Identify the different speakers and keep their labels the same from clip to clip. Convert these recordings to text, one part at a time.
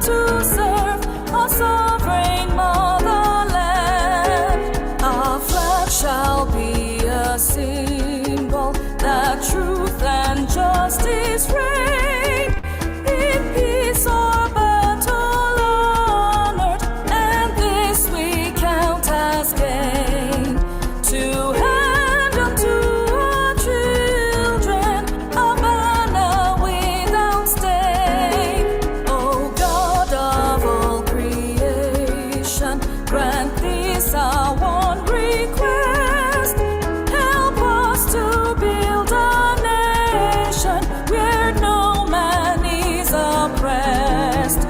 Speaker 1: to serve our sovereign motherland. Our flag shall be a symbol that truth and justice reign. In peace or battle honored, and this we count as gain. To hand unto our children a banner without stain. O God of all creation, grant this our one request. Help us to build a nation where no man is oppressed.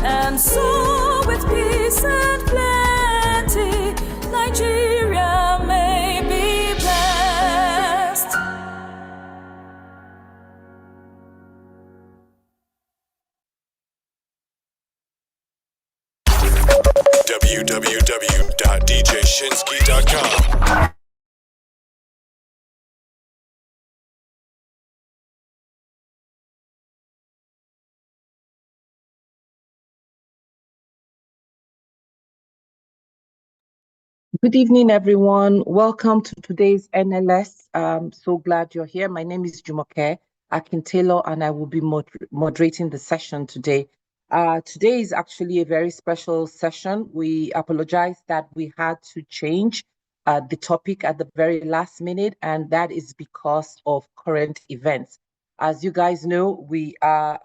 Speaker 1: And so with peace and plenty, Nigeria may be blessed.
Speaker 2: www.djshinsky.com.
Speaker 3: Good evening, everyone. Welcome to today's NLS. So glad you're here. My name is Jumoke Akintaylor, and I will be moderating the session today. Today is actually a very special session. We apologize that we had to change the topic at the very last minute, and that is because of current events. As you guys know, we are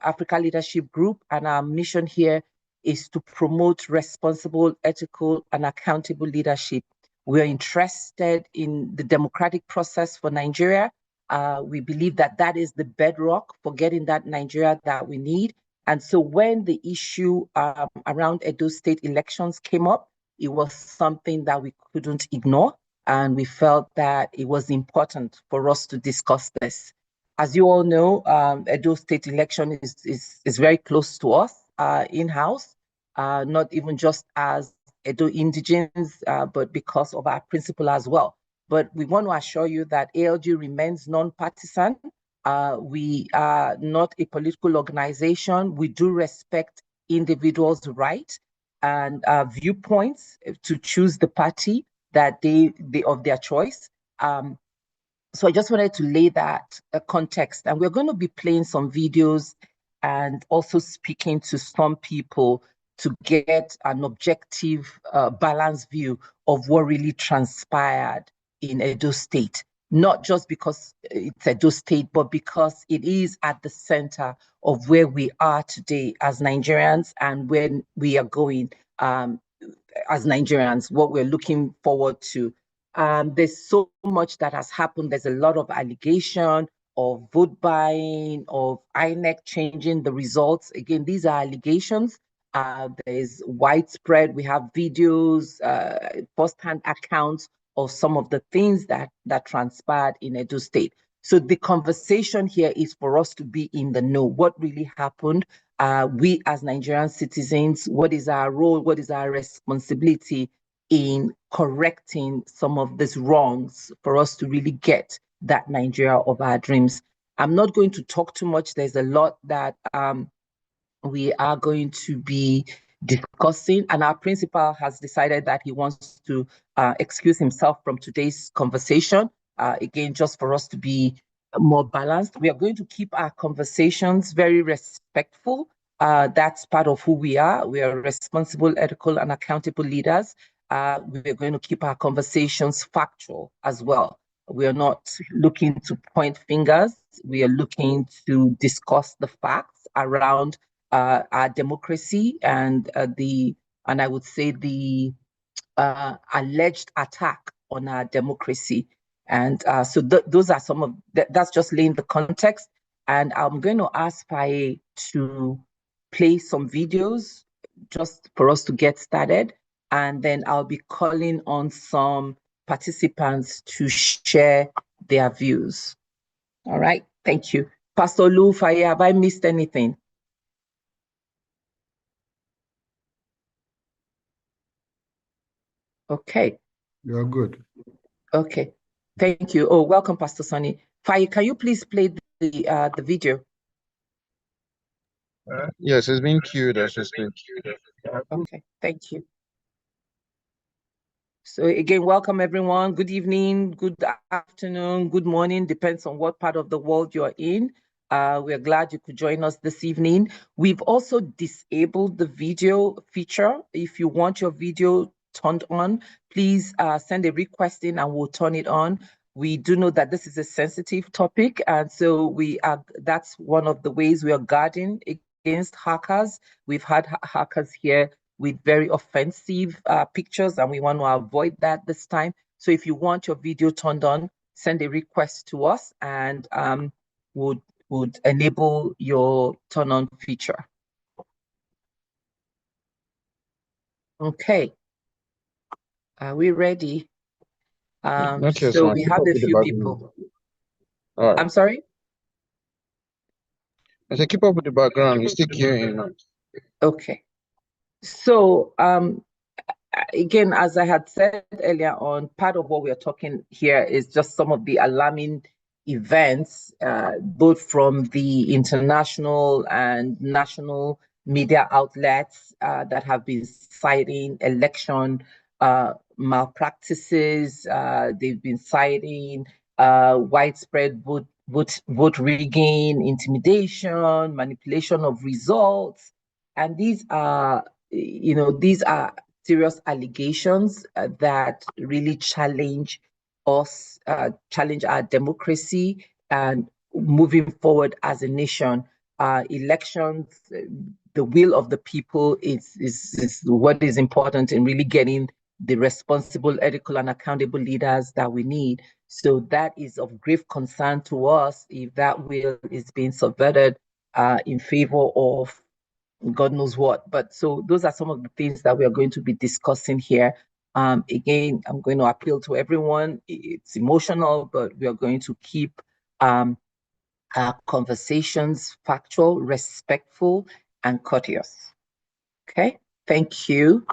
Speaker 3: Africa Leadership Group, and our mission here is to promote responsible, ethical, and accountable leadership. We're interested in the democratic process for Nigeria. We believe that that is the bedrock for getting that Nigeria that we need. And so when the issue around Edo State elections came up, it was something that we couldn't ignore. And we felt that it was important for us to discuss this. As you all know, Edo State election is very close to us in-house, not even just as Edo indigenes, but because of our principle as well. But we want to assure you that ALG remains non-partisan. We are not a political organization. We do respect individuals' rights and viewpoints to choose the party that they of their choice. So I just wanted to lay that context, and we're going to be playing some videos and also speaking to some people to get an objective, balanced view of what really transpired in Edo State. Not just because it's Edo State, but because it is at the center of where we are today as Nigerians and where we are going as Nigerians, what we're looking forward to. There's so much that has happened. There's a lot of allegation of vote buying, of INEC changing the results. Again, these are allegations. There's widespread. We have videos, first-hand accounts of some of the things that transpired in Edo State. So the conversation here is for us to be in the know. What really happened? We as Nigerian citizens, what is our role? What is our responsibility in correcting some of these wrongs for us to really get that Nigeria of our dreams? I'm not going to talk too much. There's a lot that we are going to be discussing, and our principal has decided that he wants to excuse himself from today's conversation. Again, just for us to be more balanced. We are going to keep our conversations very respectful. That's part of who we are. We are responsible, ethical, and accountable leaders. We're going to keep our conversations factual as well. We are not looking to point fingers. We are looking to discuss the facts around our democracy and I would say the alleged attack on our democracy. And so those are some of that's just laying the context. And I'm going to ask Faye to play some videos just for us to get started. And then I'll be calling on some participants to share their views. All right, thank you. Pastor Lou, Faye, have I missed anything? Okay.
Speaker 4: You're good.
Speaker 3: Okay, thank you. Oh, welcome, Pastor Sonny. Faye, can you please play the video?
Speaker 2: Yes, it's been queued as we speak.
Speaker 3: Okay, thank you. So again, welcome everyone. Good evening, good afternoon, good morning, depends on what part of the world you're in. We're glad you could join us this evening. We've also disabled the video feature. If you want your video turned on, please send a request in and we'll turn it on. We do know that this is a sensitive topic, and so that's one of the ways we are guarding against hackers. We've had hackers here with very offensive pictures, and we want to avoid that this time. So if you want your video turned on, send a request to us, and would enable your turn on feature. Okay, are we ready?
Speaker 2: Okay,
Speaker 3: So
Speaker 2: so
Speaker 3: we
Speaker 2: keep
Speaker 3: have
Speaker 2: up
Speaker 3: a
Speaker 2: with the
Speaker 3: few
Speaker 2: background.
Speaker 3: people.
Speaker 2: All right.
Speaker 3: I'm sorry?
Speaker 2: I said keep up with the background. You're still queuing.
Speaker 3: Okay. So again, as I had said earlier on, part of what we are talking here is just some of the alarming events, both from the international and national media outlets that have been citing election malpractices. They've been citing widespread vote rigging, intimidation, manipulation of results. And these are serious allegations that really challenge us, challenge our democracy, and moving forward as a nation. Elections, the will of the people is what is important in really getting the responsible, ethical, and accountable leaders that we need. So that is of grave concern to us if that will is being subverted in favor of God knows what. But so those are some of the things that we are going to be discussing here. Again, I'm going to appeal to everyone. It's emotional, but we are going to keep our conversations factual, respectful, and courteous. Okay, thank you.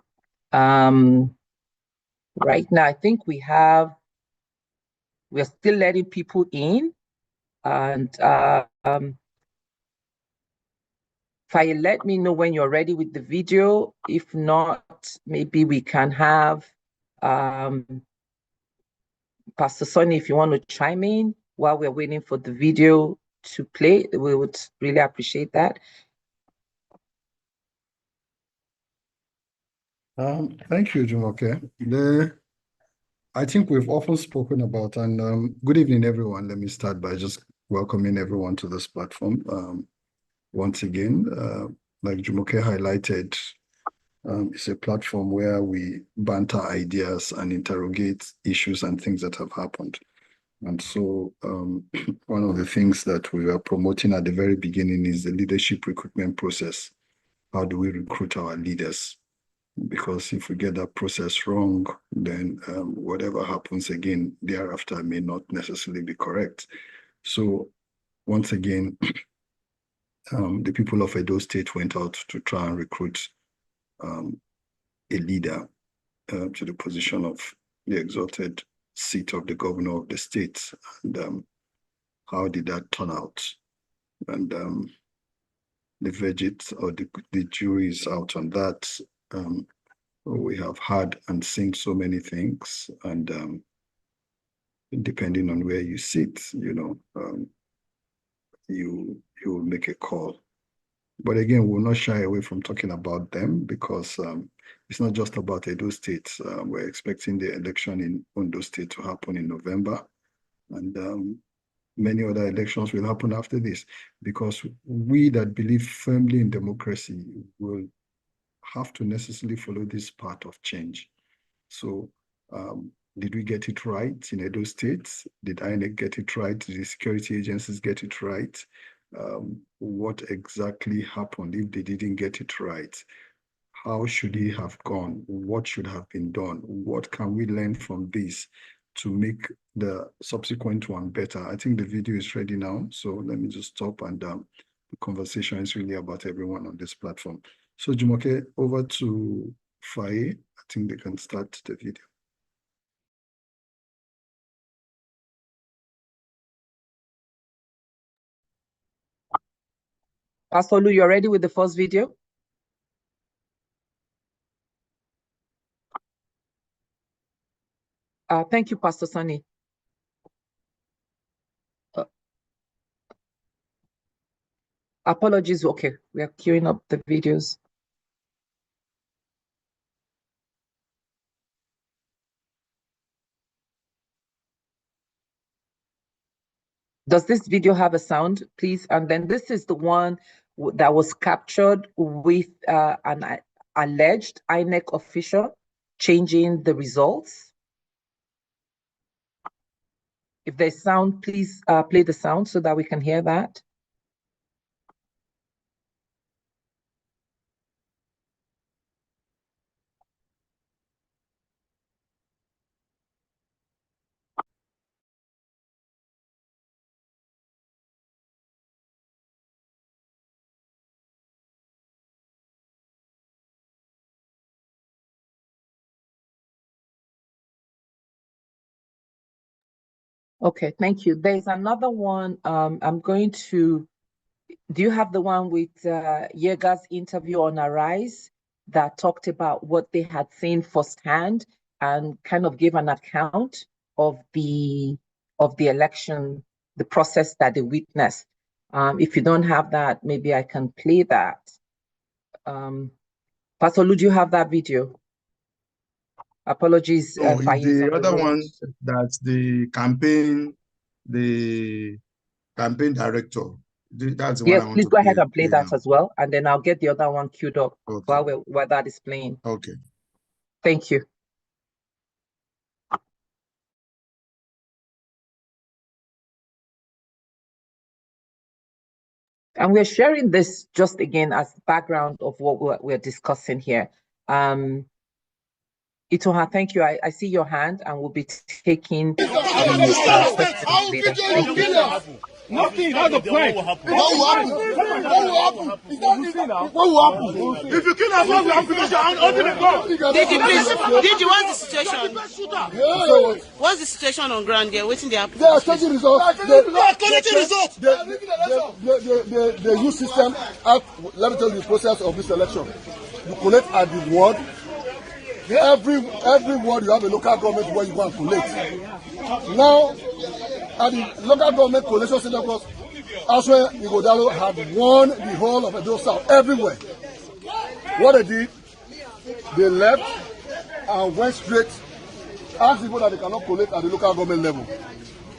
Speaker 3: Right now, I think we're still letting people in, and Faye, let me know when you're ready with the video. If not, maybe we can have Pastor Sonny, if you want to chime in while we're waiting for the video to play, we would really appreciate that.
Speaker 4: Thank you, Jumoke. I think we've often spoken about, and good evening, everyone. Let me start by just welcoming everyone to this platform. Once again, like Jumoke highlighted, it's a platform where we banter ideas and interrogate issues and things that have happened. And so one of the things that we were promoting at the very beginning is the leadership recruitment process. How do we recruit our leaders? Because if we get that process wrong, then whatever happens again thereafter may not necessarily be correct. So once again, the people of Edo State went out to try and recruit a leader to the position of the exalted seat of the governor of the state. And how did that turn out? And the verdict or the jury is out on that. We have heard and seen so many things, and depending on where you sit, you will make a call. But again, we'll not shy away from talking about them because it's not just about Edo State. We're expecting the election in Ondo State to happen in November, and many other elections will happen after this, because we that believe firmly in democracy will have to necessarily follow this path of change. So did we get it right in Edo State? Did INEC get it right? Did the security agencies get it right? What exactly happened if they didn't get it right? How should it have gone? What should have been done? What can we learn from this to make the subsequent one better? I think the video is ready now. So let me just stop, and the conversation is really about everyone on this platform. So Jumoke, over to Faye. I think they can start the video.
Speaker 3: Pastor Lu, you're ready with the first video? Thank you, Pastor Sunny. Apologies. Okay, we are queuing up the videos. Does this video have a sound, please? And then this is the one that was captured with an alleged INEC official changing the results. If there's sound, please play the sound so that we can hear that. Okay, thank you. There's another one. I'm going to, do you have the one with Yega's interview on Arise that talked about what they had seen firsthand and kind of gave an account of the election, the process that they witnessed? If you don't have that, maybe I can play that. Pastor Lu, do you have that video? Apologies.
Speaker 5: The other one, that's the campaign director. That's the
Speaker 3: yes,
Speaker 5: one I want
Speaker 3: please
Speaker 5: to
Speaker 3: go ahead and play that
Speaker 5: now.
Speaker 3: as well, and then I'll get the other one queued up
Speaker 5: Okay.
Speaker 3: while that is playing.
Speaker 5: Okay.
Speaker 3: Thank you. And we're sharing this just again as background of what we're discussing here. Itoha, thank you. I see your hand, and we'll be taking questions later. Thank you.
Speaker 6: Nothing. That's the point. What will happen? If you kill us, we have to get your hand under the gun.
Speaker 7: Did you want the situation? What's the situation on ground there? Waiting there.
Speaker 6: They are taking results. They are collecting results. The youth system. Let me tell you the process of this election. You collect at the ward. Every ward you have a local government where you go and collect. Now, at the local government collation center, because elsewhere Ighodalo had won the whole of Edo South everywhere. What they did, they left and went straight, asked people that they cannot collect at the local government level.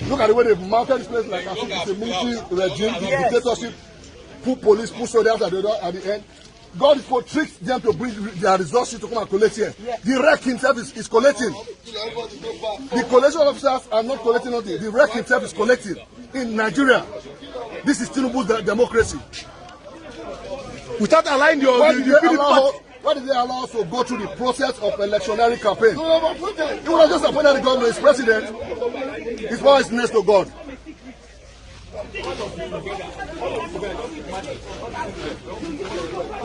Speaker 6: Look at the way they've mounted this place like it's a military regime, dictatorship, put police, put soldiers at the end. God is for tricks them to bring their resources to come and collect here. The REC himself is collecting. The collection officers are not collecting nothing. The REC himself is collecting in Nigeria. This is Tinubu's democracy. Without allowing why did they allow us to go through the process of electionary campaign? He would have just appointed the government as president. His power is next to God. I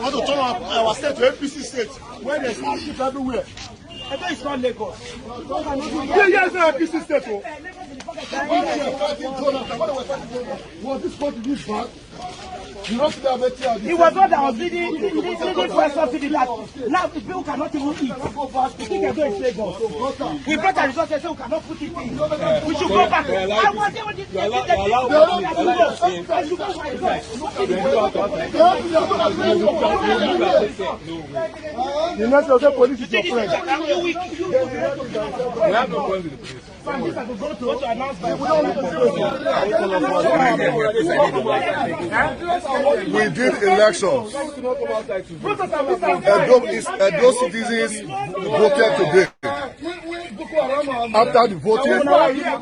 Speaker 6: want to turn our state to APC state where there's leadership everywhere. And that is not Lagos. Yeah, it's not APC state. Was this country this bad? It was not that was leading question to the last. Now the people cannot even eat. We think they're going to Lagos. We brought a result and said we cannot put it in. We should go back. I want them to the next of the police is your friend. We have no point with the police. We did elections. Edo citizens voted today. After the voting,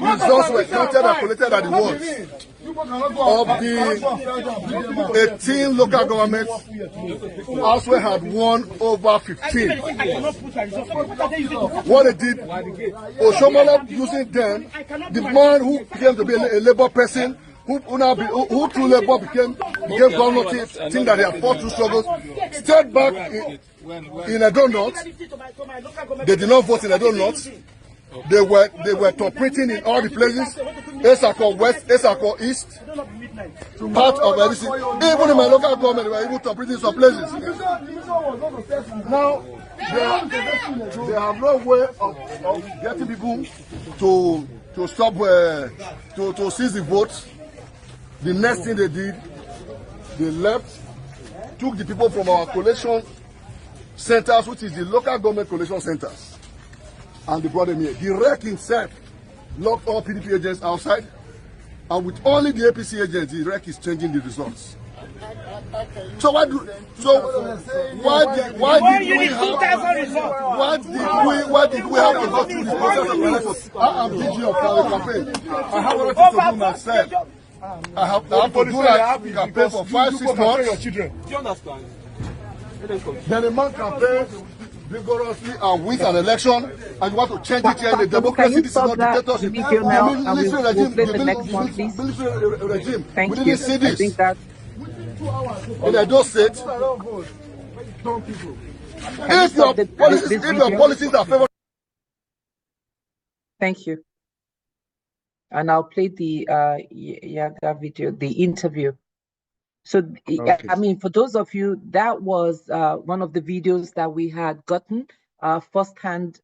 Speaker 6: results were counted and collected at the wards. Of the 18 local governments, Aswe had won over 15. What they did, Oshomola using them, the man who became to be a labor person, who through labor became governor, think that they had fought through struggles, stayed back in Edo North. They did not vote in Edo North. They were operating in all the places, Esako West, Esako East, part of everything. Even in my local government, we were able to operate in some places. Now, they have no way of getting people to stop, to seize the votes. The next thing they did, they left, took the people from our collation centers, which is the local government collation centers, and they brought them here. The REC himself locked all PDP agents outside, and with only the APC agents, the REC is changing the results. So why did we have to go through the process of elections? I am DG of the campaign. I have everything to do myself. I have to do that campaign for 5-6 months.
Speaker 8: Do you understand?
Speaker 6: Then a man campaigns vigorously and wins an election, and you want to change it here in the democracy. This is not dictatorship. Military regime.
Speaker 3: Thank
Speaker 6: We
Speaker 3: you.
Speaker 6: didn't see this.
Speaker 3: I think that
Speaker 6: In Edo State, if your policies are favourable.
Speaker 3: Thank you. And I'll play the Yaga video, the interview. So,
Speaker 2: Okay.
Speaker 3: I mean, for those of you, that was one of the videos that we had gotten, firsthand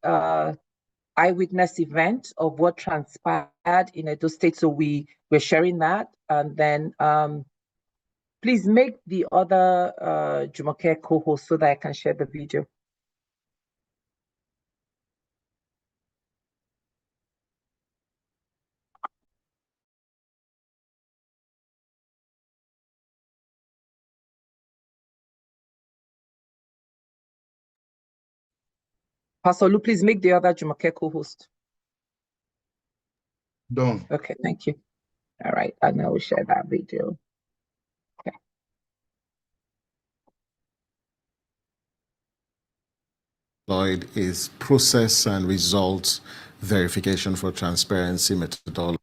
Speaker 3: eyewitness event of what transpired in Edo State. So we're sharing that. And then please make the other Jumoke co-host so that I can share the video. Pastor Lu, please make the other Jumoke co-host.
Speaker 5: Done.
Speaker 3: Okay, thank you. All right, and I will share that video. Okay.
Speaker 9: Deployed is process and results verification for transparency methodology.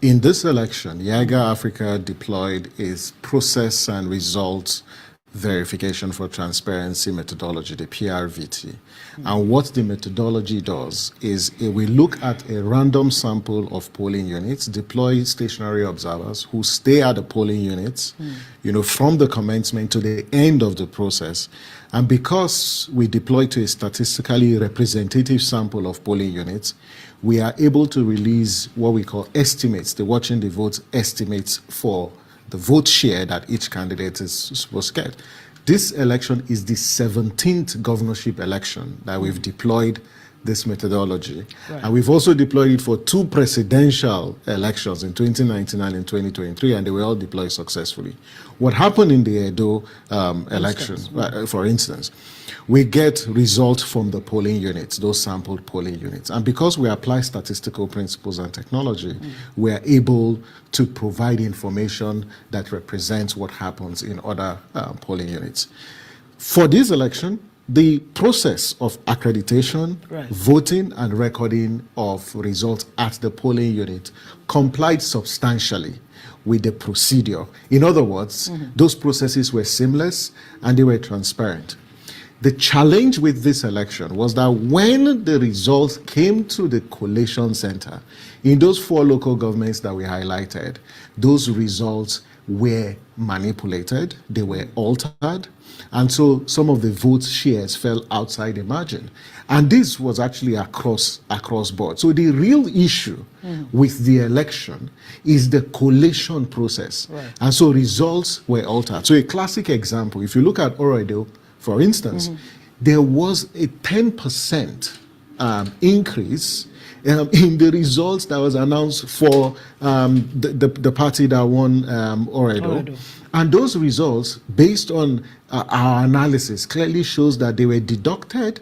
Speaker 9: In this election, Yaga Africa deployed is process and results verification for transparency methodology, the PRVT. And what the methodology does is we look at a random sample of polling units, deploy stationary observers who stay at the polling units, from the commencement to the end of the process. And because we deploy to a statistically representative sample of polling units, we are able to release what we call estimates, the watching the votes estimates for the vote share that each candidate is supposed to get. This election is the 17th governorship election that we've deployed this methodology. Right. And we've also deployed it for 2 presidential elections in 2019 and in 2023, and they were all deployed successfully. What happened in the Edo election, for instance, we get results from the polling units, those sampled polling units. And because we apply statistical principles and technology, we are able to provide information that represents what happens in other polling units. For this election, the process of accreditation, voting, and recording of results at the polling unit complied substantially with the procedure. In other words, those processes were seamless and they were transparent. The challenge with this election was that when the results came to the collation center, in those 4 local governments that we highlighted, those results were manipulated, they were altered, and so some of the vote shares fell outside the margin. And this was actually across board. So the real issue with the election is the collation process. And so results were altered. So a classic example, if you look at Oroedo, for instance, there was a 10% increase in the results that was announced for the party that won Oroedo. And those results, based on our analysis, clearly shows that they were deducted,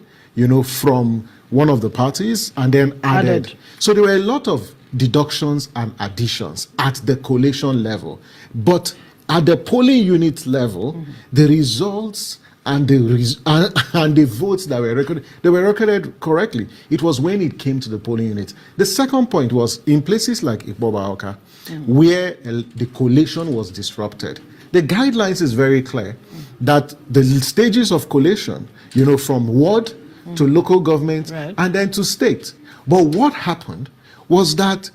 Speaker 9: from one of the parties and then added. So there were a lot of deductions and additions at the collation level. But at the polling unit level, the results and the votes that were recorded, they were recorded correctly. It was when it came to the polling unit. The second point was in places like Ikpoba-Awka, where the collation was disrupted. The guidelines is very clear that the stages of collation, from ward to local government and then to state. But what happened was that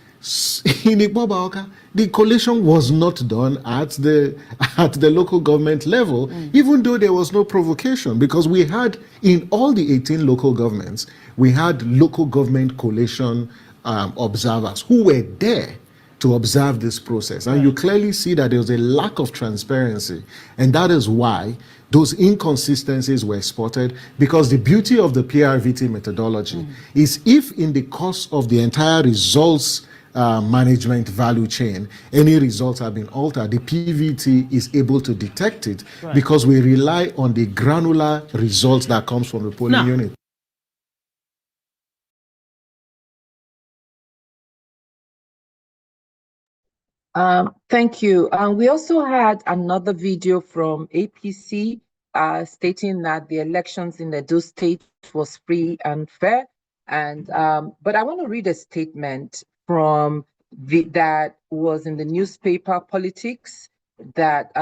Speaker 9: In Igbobaoka, the collation was not done at the local government level, even though there was no provocation, because we had, in all the 18 local governments, we had local government collation observers who were there to observe this process. And you clearly see that there was a lack of transparency. And that is why those inconsistencies were spotted, because the beauty of the PRVT methodology is, if in the course of the entire results management value chain, any results have been altered, the PVT is able to detect it, because we rely on the granular results that comes from the polling unit.
Speaker 3: Thank you. We also had another video from APC stating that the elections in Edo State was free and fair. And but I want to read a statement from that was in the newspaper Politics, that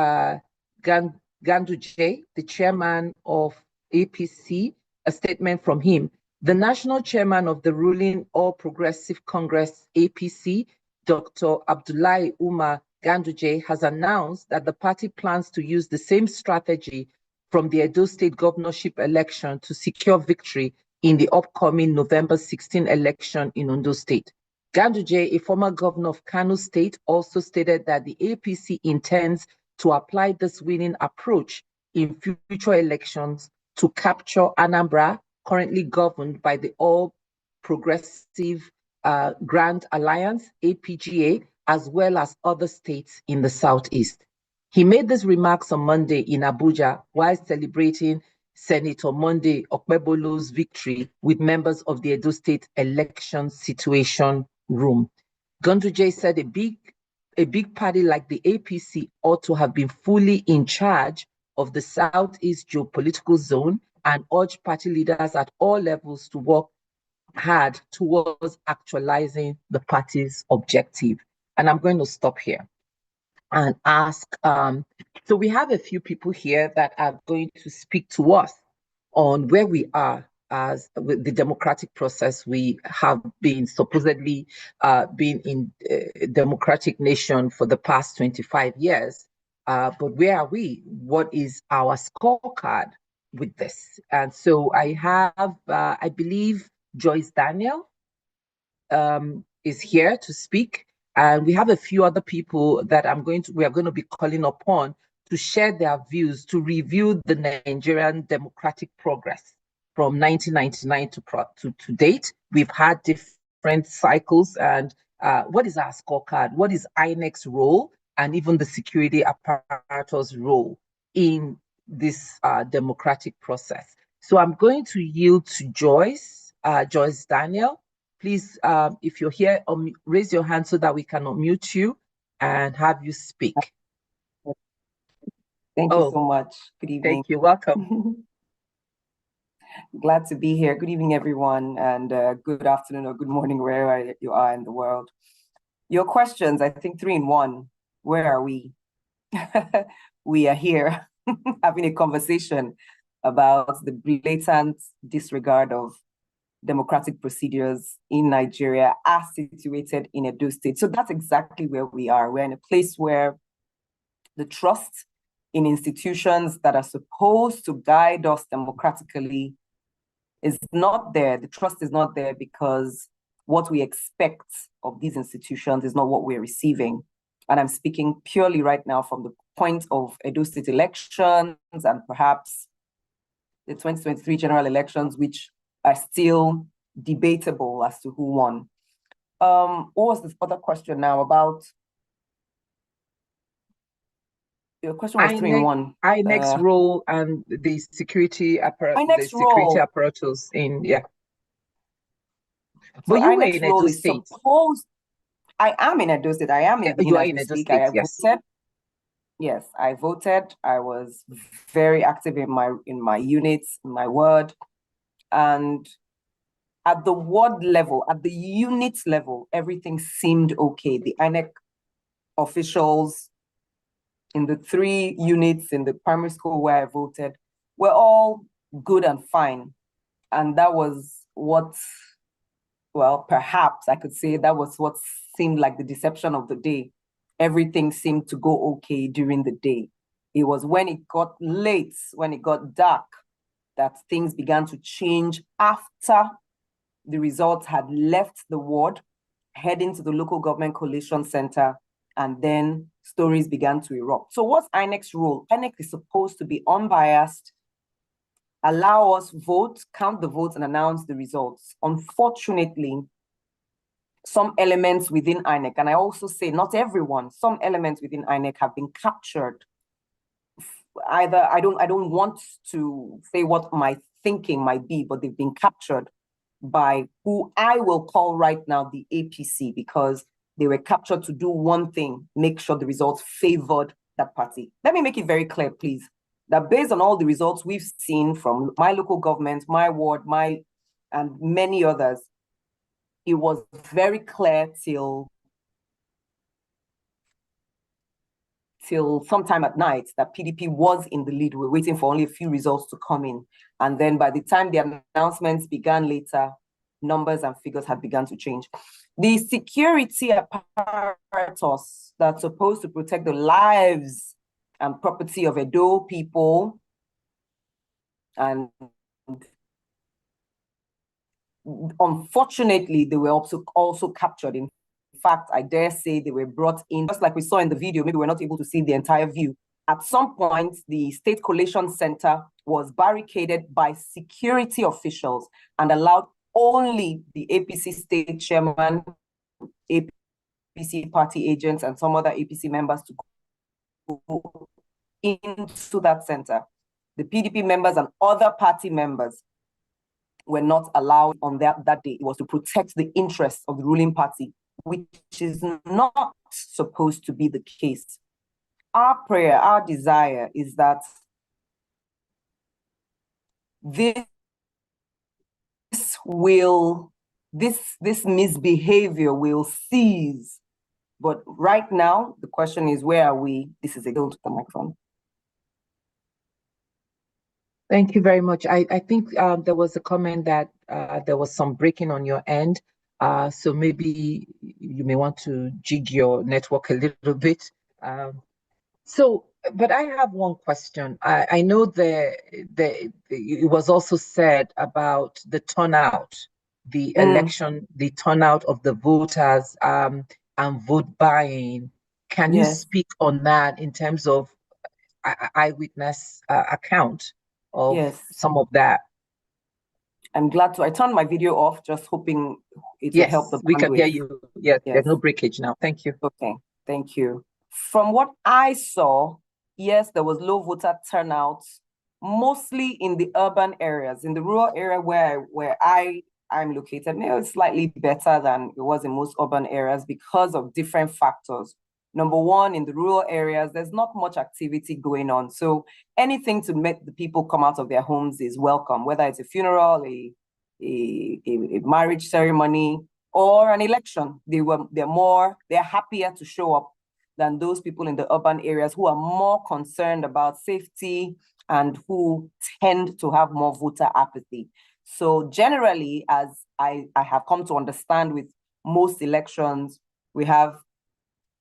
Speaker 3: Ganduje, the chairman of APC, a statement from him. The national chairman of the ruling All Progressive Congress, APC, Dr. Abdullahi Umar Ganduje, has announced that the party plans to use the same strategy from the Edo State governorship election to secure victory in the upcoming November 16 election in Ondo State. Ganduje, a former governor of Kano State, also stated that the APC intends to apply this winning approach in future elections to capture Anambra, currently governed by the All Progressive Grand Alliance, APGA, as well as other states in the Southeast. He made these remarks on Monday in Abuja while celebrating Senator Monday Okpebholo's victory with members of the Edo State Election Situation Room. Ganduje said a big party like the APC ought to have been fully in charge of the Southeast geopolitical zone, and urged party leaders at all levels to work hard towards actualizing the party's objective. And I'm going to stop here and ask, so we have a few people here that are going to speak to us on where we are as with the democratic process. We have been supposedly been in a democratic nation for the past 25 years, but where are we? What is our scorecard with this? And so I have, I believe, Joyce Daniel is here to speak, and we have a few other people that we are going to be calling upon to share their views, to review the Nigerian democratic progress from 1999 to date. We've had different cycles, and what is our scorecard? What is INEC's role, and even the security apparatus role in this democratic process? So I'm going to yield to Joyce. Joyce Daniel, please, if you're here, raise your hand so that we can unmute you and have you speak.
Speaker 8: Thank you so much. Good evening.
Speaker 3: Thank you. Welcome.
Speaker 8: Glad to be here. Good evening, everyone, and good afternoon or good morning, wherever you are in the world. Your questions, I think 3 in 1. Where are we? We are here having a conversation about the blatant disregard of democratic procedures in Nigeria as situated in Edo State. So that's exactly where we are. We're in a place where the trust in institutions that are supposed to guide us democratically is not there. The trust is not there because what we expect of these institutions is not what we're receiving. And I'm speaking purely right now from the point of Edo State elections and perhaps the 2023 general elections, which are still debatable as to who won. What was this other question now about? Your question was 3 in 1.
Speaker 3: INEC's role and the security apparatus in, yeah. But you were in Edo State.
Speaker 8: I am in Edo State. I am in
Speaker 3: you are in Edo State, yes.
Speaker 8: Voted. Yes, I voted. I was very active in my units, in my ward. And at the ward level, at the unit level, everything seemed okay. The INEC officials in the 3 units in the primary school where I voted were all good and fine. And that was what well, perhaps I could say that was what seemed like the deception of the day. Everything seemed to go okay during the day. It was when it got late, when it got dark, that things began to change after the results had left the ward, heading to the local government collation center, and then stories began to erupt. So what's INEC's role? INEC is supposed to be unbiased, allow us vote, count the votes, and announce the results. Unfortunately, some elements within INEC, and I also say not everyone, some elements within INEC have been captured. Either I don't want to say what my thinking might be, but they've been captured by who I will call right now the APC, because they were captured to do one thing: make sure the results favored that party. Let me make it very clear, please, that based on all the results we've seen from my local government, my ward, and many others, it was very clear till sometime at night that PDP was in the lead. We were waiting for only a few results to come in. And then by the time the announcements began later, numbers and figures had begun to change. The security apparatus that's supposed to protect the lives and property of Edo people, and unfortunately, they were also captured. In fact, I dare say they were brought in, just like we saw in the video. Maybe we're not able to see the entire view. At some point, the State Collation Center was barricaded by security officials and allowed only the APC state chairman, APC party agents, and some other APC members to go into that center. The PDP members and other party members were not allowed on that day. It was to protect the interests of the ruling party, which is not supposed to be the case. Our prayer, our desire is that this misbehavior will cease. But right now, the question is, where are we? This is a go to the microphone.
Speaker 3: Thank you very much. I think there was a comment that there was some breaking on your end. So maybe you may want to jig your network a little bit. But I have one question. I know it was also said about the turnout, the election, the turnout of the voters and vote buying. Can you speak on that in terms of eyewitness account of some of that?
Speaker 8: I'm glad to. I turned my video off, just hoping it will help the bandwidth.
Speaker 3: We can hear you. Yes, there's no breakage now. Thank you.
Speaker 8: Okay, thank you. From what I saw, yes, there was low voter turnout, mostly in the urban areas. In the rural area where I'm located, maybe it's slightly better than it was in most urban areas because of different factors. Number one, in the rural areas, there's not much activity going on. So anything to make the people come out of their homes is welcome, whether it's a funeral, a marriage ceremony, or an election. They're happier to show up than those people in the urban areas who are more concerned about safety and who tend to have more voter apathy. So generally, as I have come to understand with most elections, we have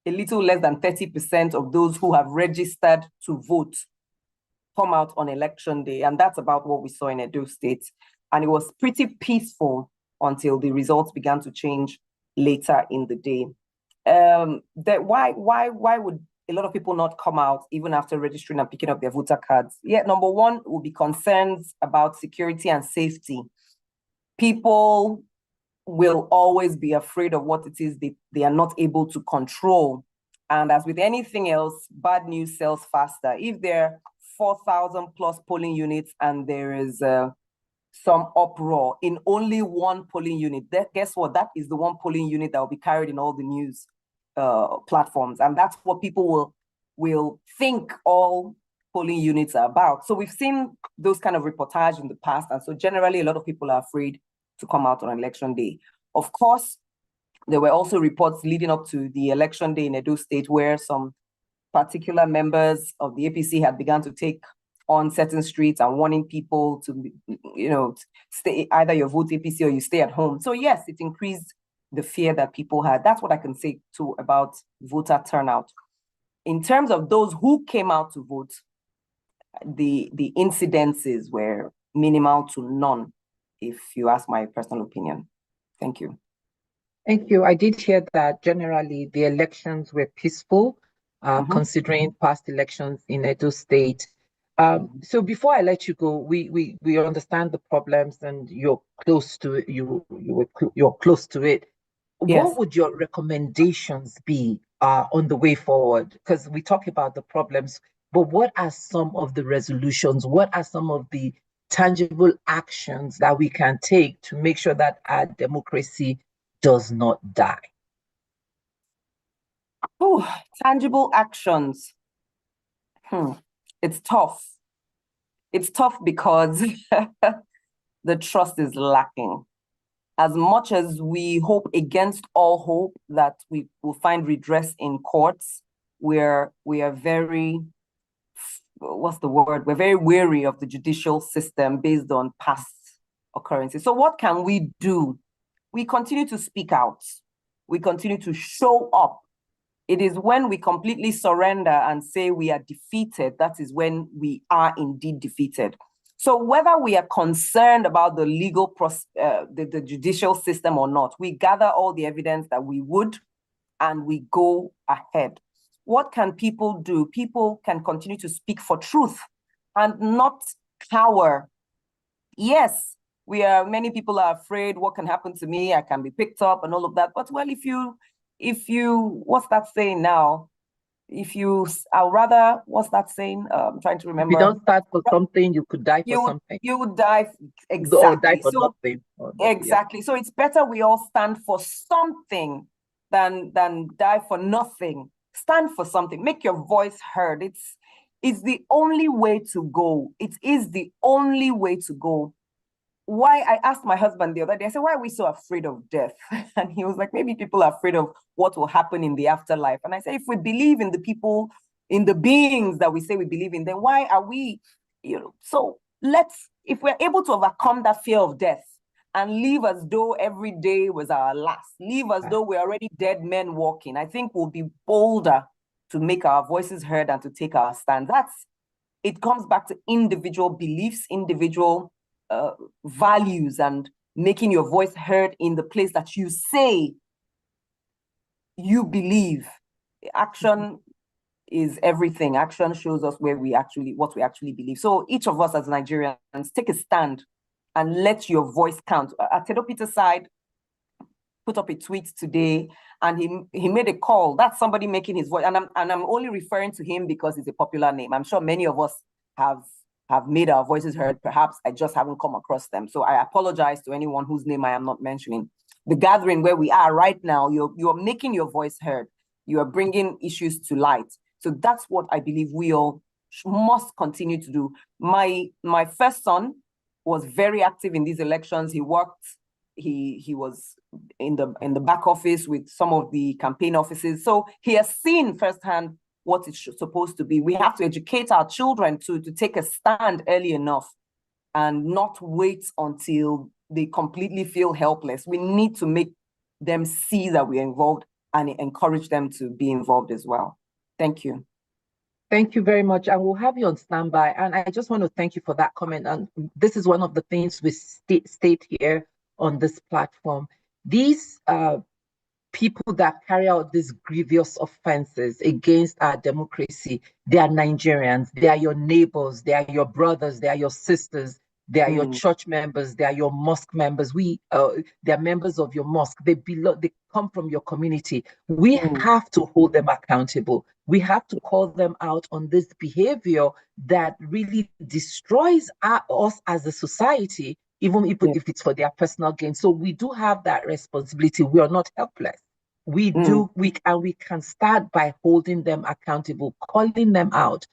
Speaker 8: a little less than 30% of those who have registered to vote come out on election day. And that's about what we saw in Edo State. And it was pretty peaceful until the results began to change later in the day. Why would a lot of people not come out even after registering and picking up their voter cards? Yeah, number one would be concerns about security and safety. People will always be afraid of what it is they are not able to control. And as with anything else, bad news sells faster. If there are 4,000 plus polling units and there is some uproar in only one polling unit, guess what? That is the one polling unit that will be carried in all the news platforms. And that's what people will think all polling units are about. So we've seen those kind of reportage in the past. And so generally, a lot of people are afraid to come out on election day. Of course, there were also reports leading up to the election day in Edo State where some particular members of the APC had begun to take on certain streets and warning people to, stay, either you vote APC or you stay at home. So yes, it increased the fear that people had. That's what I can say too about voter turnout. In terms of those who came out to vote, the incidences were minimal to none, if you ask my personal opinion. Thank you.
Speaker 3: Thank you. I did hear that generally the elections were peaceful, considering past elections in Edo State. So before I let you go, we understand the problems and you're close to it. You're close to it.
Speaker 8: Yes.
Speaker 3: What would your recommendations be on the way forward? Because we talk about the problems, but what are some of the resolutions? What are some of the tangible actions that we can take to make sure that our democracy does not die?
Speaker 8: Oh, tangible actions. It's tough. It's tough because the trust is lacking. As much as we hope against all hope that we will find redress in courts, we are very, what's the word? We're very wary of the judicial system based on past occurrences. So what can we do? We continue to speak out. We continue to show up. It is when we completely surrender and say we are defeated, that is when we are indeed defeated. So whether we are concerned about the legal the judicial system or not, we gather all the evidence that we would, and we go ahead. What can people do? People can continue to speak for truth and not cower. Yes, many people are afraid what can happen to me, I can be picked up and all of that. But well, if you, what's that saying now? I'll rather, what's that saying? I'm trying to remember.
Speaker 3: If you don't start for something, you could die for something.
Speaker 8: You would die, exactly.
Speaker 3: Or die for nothing.
Speaker 8: Exactly. Yeah. So it's better we all stand for something than die for nothing. Stand for something. Make your voice heard. It's the only way to go. It is the only way to go. Why, I asked my husband the other day, I said, why are we so afraid of death? And he was like, maybe people are afraid of what will happen in the afterlife. And I said, if we believe in the people, in the beings that we say we believe in, then why are we, so if we're able to overcome that fear of death and live as though every day was our last, live as though we're already dead men walking, I think we'll be bolder to make our voices heard and to take our stand. It comes back to individual beliefs, individual values, and making your voice heard in the place that you say you believe. Action is everything. Action shows us what we actually believe. So each of us as Nigerians, take a stand and let your voice count. Atedo Peter side put up a tweet today, and he made a call. That's somebody making his voice, and I'm only referring to him because it's a popular name. I'm sure many of us have made our voices heard. Perhaps I just haven't come across them. So I apologize to anyone whose name I am not mentioning. The gathering where we are right now, you're making your voice heard. You are bringing issues to light. So that's what I believe we all must continue to do. My first son was very active in these elections. He worked, he was in the back office with some of the campaign offices. So he has seen firsthand what it's supposed to be. We have to educate our children to take a stand early enough and not wait until they completely feel helpless. We need to make them see that we're involved and encourage them to be involved as well. Thank you.
Speaker 3: Thank you very much. And we'll have you on standby. And I just want to thank you for that comment. And this is one of the things we state here on this platform. These people that carry out these grievous offenses against our democracy, they are Nigerians, they are your neighbors, they are your brothers, they are your sisters, they are your church members, they are your mosque members. They are members of your mosque. They come from your community. We have to hold them accountable. We have to call them out on this behavior that really destroys us as a society, even if it's for their personal gain. So we do have that responsibility. We are not helpless. We can start by holding them accountable, calling them out,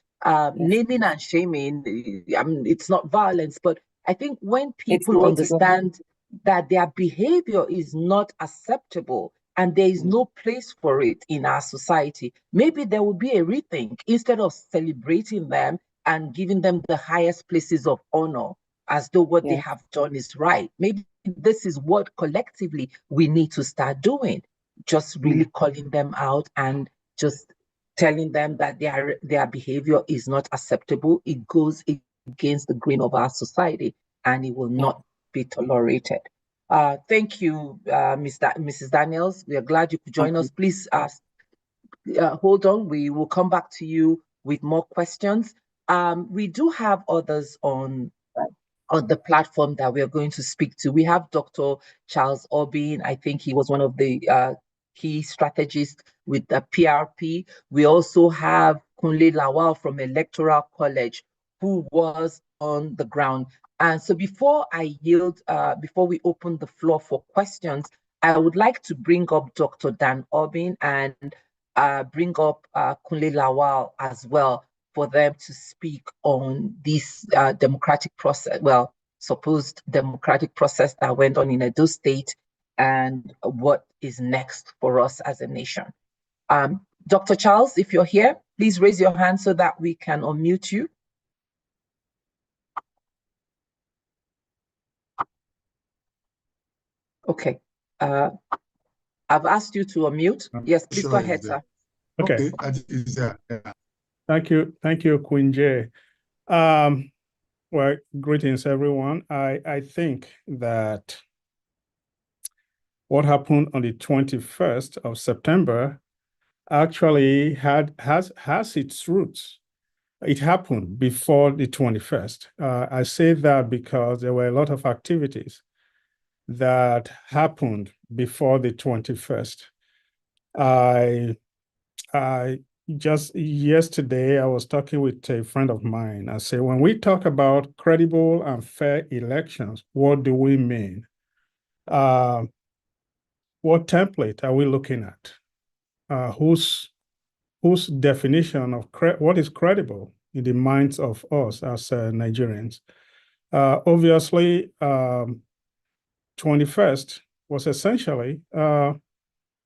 Speaker 3: naming and shaming. I mean, it's not violence, but I think when people understand that their behavior is not acceptable and there is no place for it in our society, maybe there will be a rethink. Instead of celebrating them, and giving them the highest places of honor as though what they
Speaker 8: Yes.
Speaker 3: have done is right. Maybe this is what collectively we need to start doing, just really calling them out and just telling them that their behavior is not acceptable. It goes against the grain of our society and it will not be tolerated. Thank you, Mrs. Daniels. We are glad you could join us. Please hold on. We will come back to you with more questions. We do have others on the platform that we are going to speak to. We have Dr. Charles Orbin. I think he was one of the key strategists with the PRP. We also have Kunle Lawal from Electoral College, who was on the ground. And so before I yield, before we open the floor for questions, I would like to bring up Dr. Dan Orbin and bring up Kunle Lawal as well, for them to speak on this democratic process, well, supposed democratic process that went on in Edo State and what is next for us as a nation. Dr. Charles, if you're here, please raise your hand so that we can unmute you. Okay. I've asked you to unmute. Yes, please go ahead, sir.
Speaker 5: Okay.
Speaker 10: Thank you, Queen Jay. Well, greetings, everyone. I think that what happened on the 21st of September actually has its roots. It happened before the 21st. I say that because there were a lot of activities that happened before the 21st. Just yesterday, I was talking with a friend of mine. I said, when we talk about credible and fair elections, what do we mean? What template are we looking at? Whose definition of what is credible in the minds of us as Nigerians? Obviously, 21st was essentially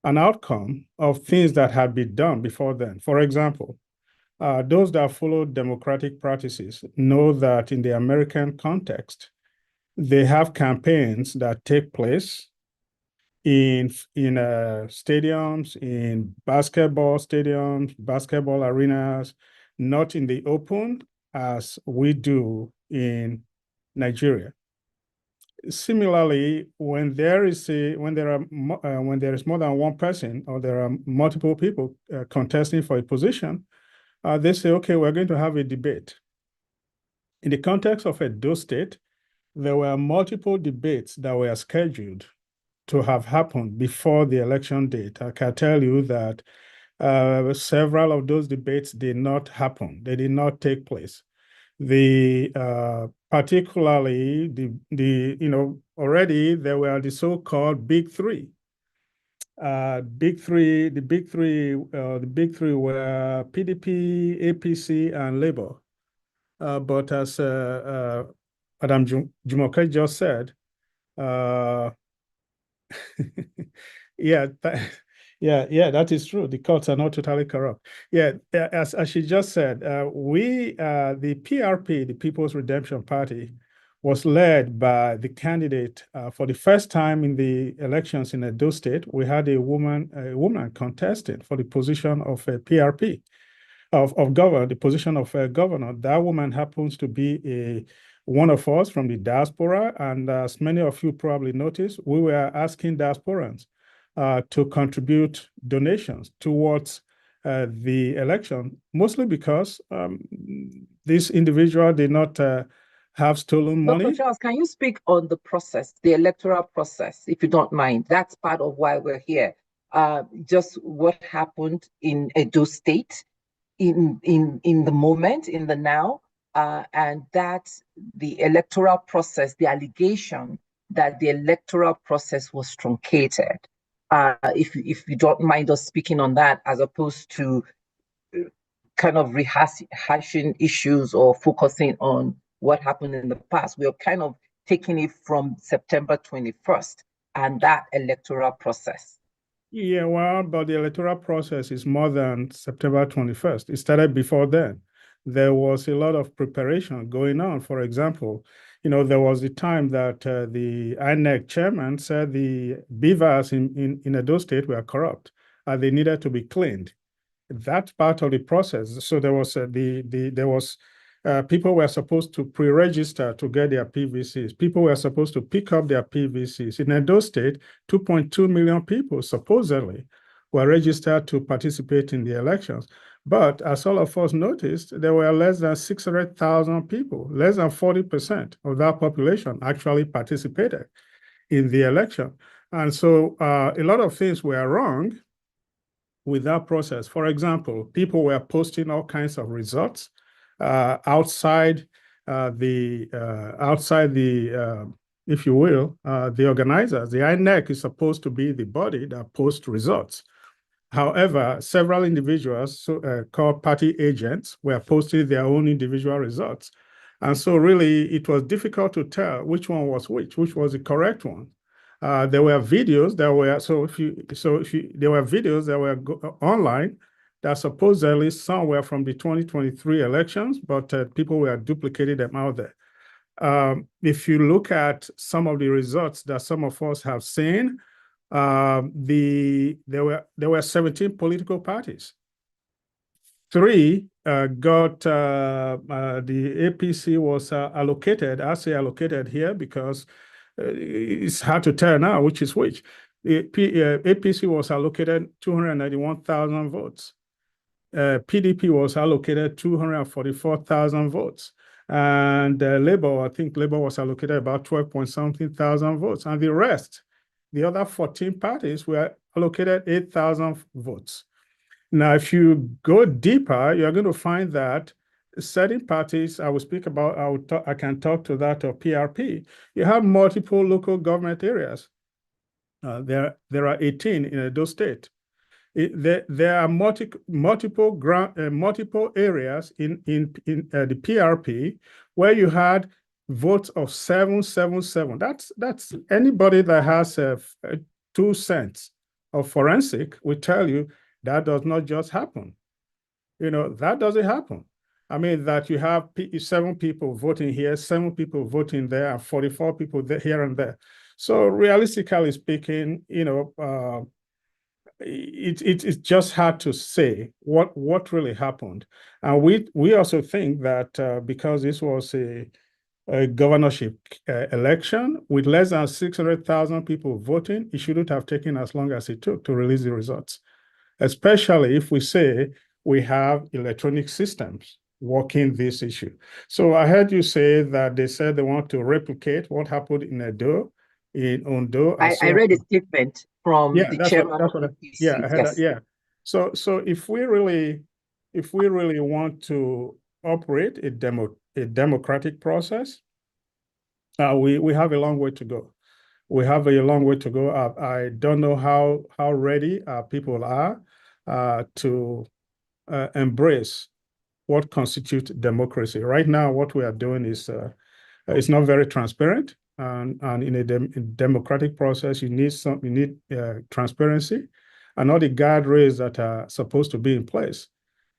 Speaker 10: an outcome of things that had been done before then. For example, those that follow democratic practices know that in the American context, they have campaigns that take place in stadiums, in basketball stadiums, basketball arenas, not in the open as we do in Nigeria. Similarly, when there is more than one person or there are multiple people contesting for a position, they say, okay, we're going to have a debate. In the context of Edo State, there were multiple debates that were scheduled to have happened before the election date. I can tell you that several of those debates did not happen. They did not take place. Particularly already there were the so-called big three. The big three were PDP, APC, and Labour. But as Madam Jumoke just said, yeah, that is true. The courts are not totally corrupt. Yeah, as she just said, the PRP, the People's Redemption Party, was led by the candidate for the first time in the elections in Edo State. We had a woman contesting for the position of a PRP, of governor, the position of a governor. That woman happens to be one of us from the diaspora, and as many of you probably noticed, we were asking diasporans to contribute donations towards the election, mostly because this individual did not have stolen money.
Speaker 3: Dr. Charles, can you speak on the process, the electoral process, if you don't mind? That's part of why we're here. Just what happened in Edo State, in the moment, in the now, and that the electoral process, the allegation that the electoral process was truncated. If you don't mind us speaking on that, as opposed to kind of rehashing issues or focusing on what happened in the past. We're kind of taking it from September 21st and that electoral process.
Speaker 10: Yeah, well, but the electoral process is more than September 21st. It started before then. there was a lot of preparation going on. For example, there was a time that the INEC chairman said the beavers in Edo State were corrupt and they needed to be cleaned. That's part of the process. So there was people were supposed to pre-register to get their PVCs. People were supposed to pick up their PVCs. In Edo State, 2.2 million people supposedly were registered to participate in the elections. But as all of us noticed, there were less than 600,000 people, less than 40% of that population actually participated in the election. And so a lot of things were wrong with that process. For example, people were posting all kinds of results outside the if you will, the organizers. The INEC is supposed to be the body that posts results. However, several individuals called party agents were posting their own individual results. And so really it was difficult to tell which one was which was the correct one. There were videos that were, there were videos that were online that supposedly some were from the 2023 elections, but people were duplicating them out there. If you look at some of the results that some of us have seen, there were 17 political parties. 3 got the APC was allocated. I say allocated here because it's hard to tell now which is which. The APC was allocated 291,000 votes. PDP was allocated 244,000 votes. And Labour, I think Labour was allocated about 12-point-something thousand votes. And the rest, the other 14 parties were allocated 8,000 votes. Now, if you go deeper, you're going to find that certain parties, I will speak about, I can talk to that of PRP. You have multiple local government areas. There are 18 in Edo State. There are multiple areas in the PRP where you had votes of 777. That's anybody that has 2 cents of forensic will tell you that does not just happen. That doesn't happen. I mean, that you have 7 people voting here, 7 people voting there, and 44 people here and there. So realistically speaking, it's just hard to say what really happened. And we also think that because this was a governorship election with less than 600,000 people voting, it shouldn't have taken as long as it took to release the results, especially if we say we have electronic systems working this issue. So I heard you say that they said they want to replicate what happened in Edo, in Ondo.
Speaker 3: I read a statement from the chairman of the
Speaker 10: PC. I heard that, yeah. So if we really want to operate a democratic process, we have a long way to go. We have a long way to go. I don't know how ready people are to embrace what constitutes democracy. Right now, what we are doing is it's not very transparent. And in a democratic process, you need transparency and all the guardrails that are supposed to be in place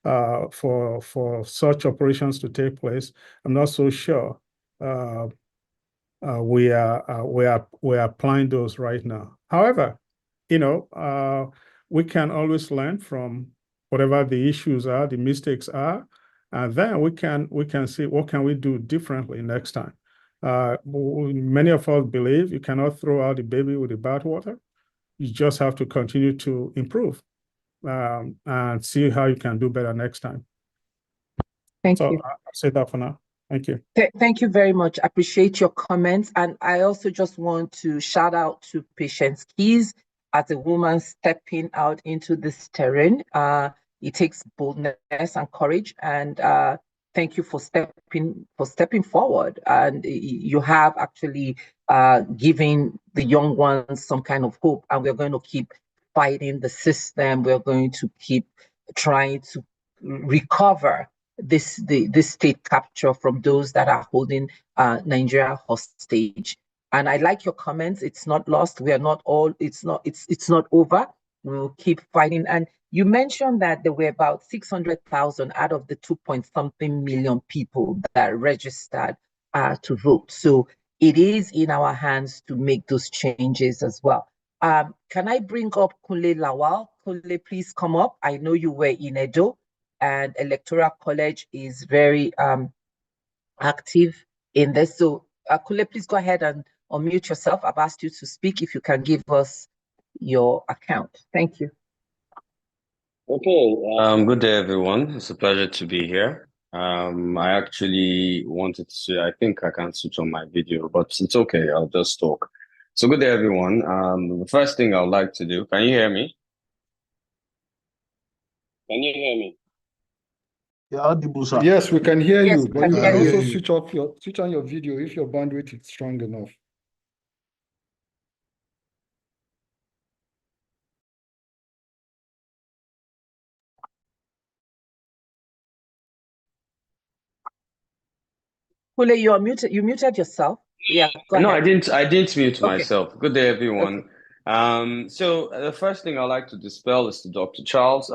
Speaker 10: for such operations to take place. I'm not so sure we are applying those right now. However, we can always learn from whatever the issues are, the mistakes are, and then we can see what can we do differently next time. Many of us believe you cannot throw out the baby with the bathwater. You just have to continue to improve and see how you can do better next time.
Speaker 3: Thank you.
Speaker 10: I'll say that for now. Thank you.
Speaker 3: Thank you very much. I appreciate your comments. And I also just want to shout out to Patience Keys as a woman stepping out into this terrain. It takes boldness and courage, and thank you for stepping forward. And you have actually given the young ones some kind of hope, and we're going to keep fighting the system. We're going to keep trying to recover this state capture from those that are holding Nigeria hostage. And I like your comments. It's not lost. We are not all. It's not over. We'll keep fighting. And You mentioned that there were about 600,000 out of the 2-point-something million people that registered to vote. So it is in our hands to make those changes as well. Can I bring up Kunle Lawal? Kunle, please come up. I know you were in Edo, and Electoral College is very active in this. So Kunle, please go ahead and unmute yourself. I've asked you to speak if you can give us your account. Thank you.
Speaker 11: Okay, good day, everyone. It's a pleasure to be here. I actually wanted to, I think I can switch on my video, but it's okay, I'll just talk. So good day, everyone. The first thing I would like to do, can you hear me? Can you hear me?
Speaker 4: Yes, we can hear
Speaker 3: Yes,
Speaker 4: you,
Speaker 3: we
Speaker 4: but
Speaker 3: can
Speaker 4: you
Speaker 3: hear
Speaker 4: can
Speaker 3: you.
Speaker 4: also switch on your video if your bandwidth is strong enough.
Speaker 3: Kunle, you're muted. You muted yourself. Yeah, go
Speaker 11: No,
Speaker 3: ahead.
Speaker 11: I didn't mute
Speaker 3: Okay.
Speaker 11: myself. Good day, everyone.
Speaker 3: Okay.
Speaker 11: So the first thing I'd like to dispel is to Dr. Charles.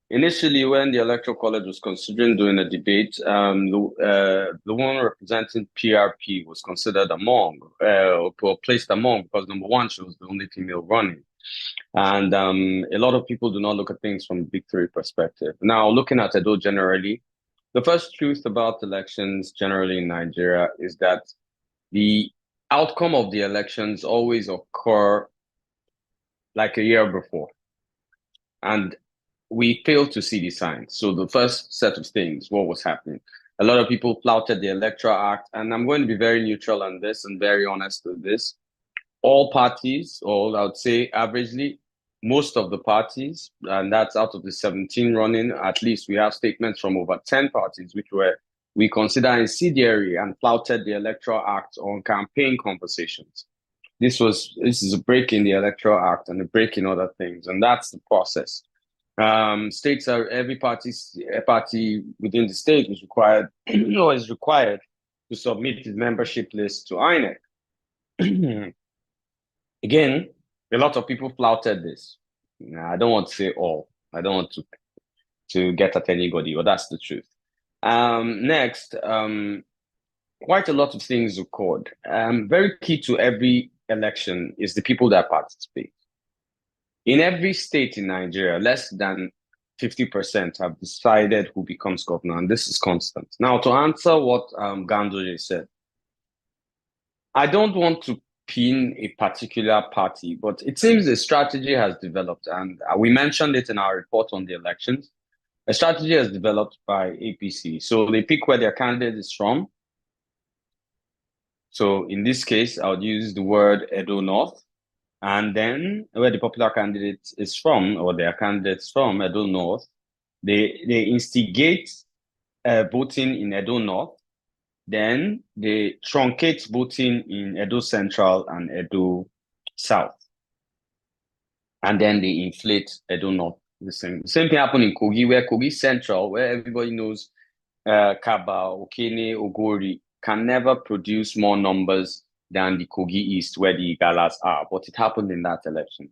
Speaker 11: Initially, when the Electoral College was considering doing a debate, the one representing PRP was considered among, or placed among, because number one, she was the only female running. And a lot of people do not look at things from a big three perspective. Now, looking at Edo generally, the first truth about elections generally in Nigeria is that the outcome of the elections always occur like a year before. And we failed to see the signs. So the first set of things, what was happening? A lot of people flouted the Electoral Act, and I'm going to be very neutral on this and very honest with this. All parties, or I would say averagely, most of the parties, and that's out of the 17 running, at least we have statements from over 10 parties, which we consider incendiary and flouted the Electoral Act on campaign conversations. This is a break in the Electoral Act and a break in other things, and that's the process. States are every party within the state is required or is required to submit its membership list to INEC. Again, a lot of people flouted this. I don't want to say all. I don't want to get at anybody, but that's the truth. Next, quite a lot of things occurred. Very key to every election is the people that participate. In every state in Nigeria, less than 50% have decided who becomes governor, and this is constant. Now, to answer what Gandoje said, I don't want to pin a particular party, but it seems a strategy has developed, and we mentioned it in our report on the elections. A strategy has developed by APC. So they pick where their candidate is from. So in this case, I would use the word Edo North. And then where the popular candidate is from, or their candidates from, Edo North, they instigate voting in Edo North. Then they truncate voting in Edo Central and Edo South. And then they inflate Edo North. The same thing happened in Kogi, where Kogi Central, where everybody knows Kaba, Okene, Ogori, can never produce more numbers than the Kogi East, where the Igalas are. But it happened in that election.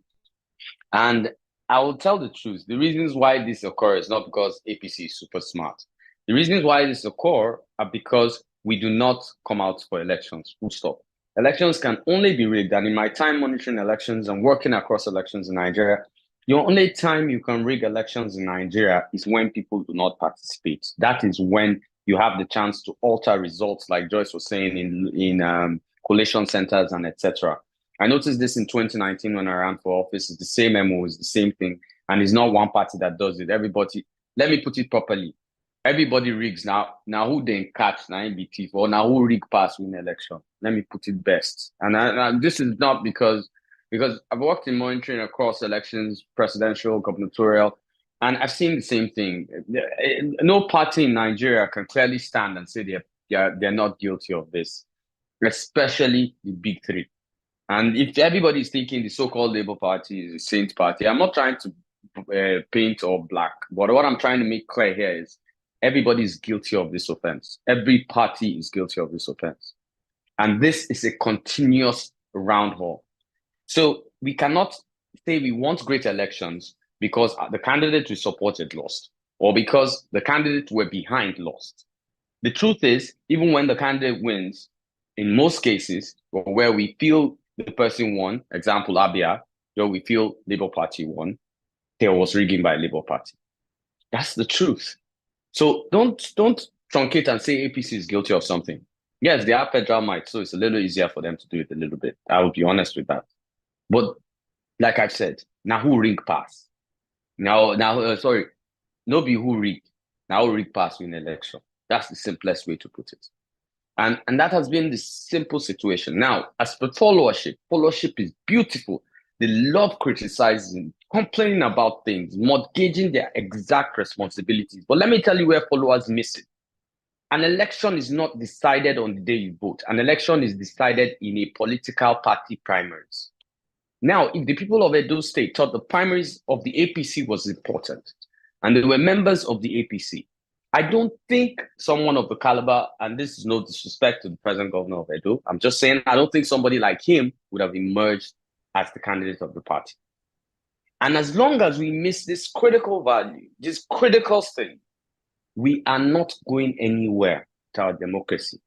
Speaker 11: And I will tell the truth. The reasons why this occurs is not because APC is super smart. The reasons why this occurs are because we do not come out for elections, full stop. Elections can only be rigged. And in my time monitoring elections and working across elections in Nigeria, the only time you can rig elections in Nigeria is when people do not participate. That is when you have the chance to alter results, like Joyce was saying, in collation centers and etc. I noticed this in 2019 when I ran for office. It's the same MO, it's the same thing. And it's not one party that does it. Everybody, let me put it properly. Everybody rigs now who then catch now MBT or now who rig pass win election. Let me put it best. And this is not because I've worked in monitoring across elections, presidential, gubernatorial, and I've seen the same thing. No party in Nigeria can clearly stand and say they're not guilty of this, especially the big three. And if everybody is thinking the so-called Labour Party is a saint party, I'm not trying to paint all black, but what I'm trying to make clear here is everybody is guilty of this offense. Every party is guilty of this offense. And this is a continuous round haul. So we cannot say we want great elections, because the candidate we supported lost, or because the candidate we're behind lost. The truth is, even when the candidate wins, in most cases, or where we feel the person won, example Abia, where we feel Labour Party won, there was rigging by Labour Party. That's the truth. So don't truncate and say APC is guilty of something. Yes, they have federal might, so it's a little easier for them to do it a little bit. I will be honest with that. But like I've said, now who rig pass? Sorry, no be who rig. Now who rig pass in election. That's the simplest way to put it. And that has been the simple situation. Now, as for followership is beautiful. They love criticizing, complaining about things, mortgaging their exact responsibilities. But let me tell you where followers miss it. An election is not decided on the day you vote. An election is decided in a political party primaries. Now, if the people of Edo State thought the primaries of the APC was important, and they were members of the APC, I don't think someone of the caliber, and this is no disrespect to the present governor of Edo, I'm just saying I don't think somebody like him would have emerged as the candidate of the party. And as long as we miss this critical value, this critical thing, we are not going anywhere to our democracy.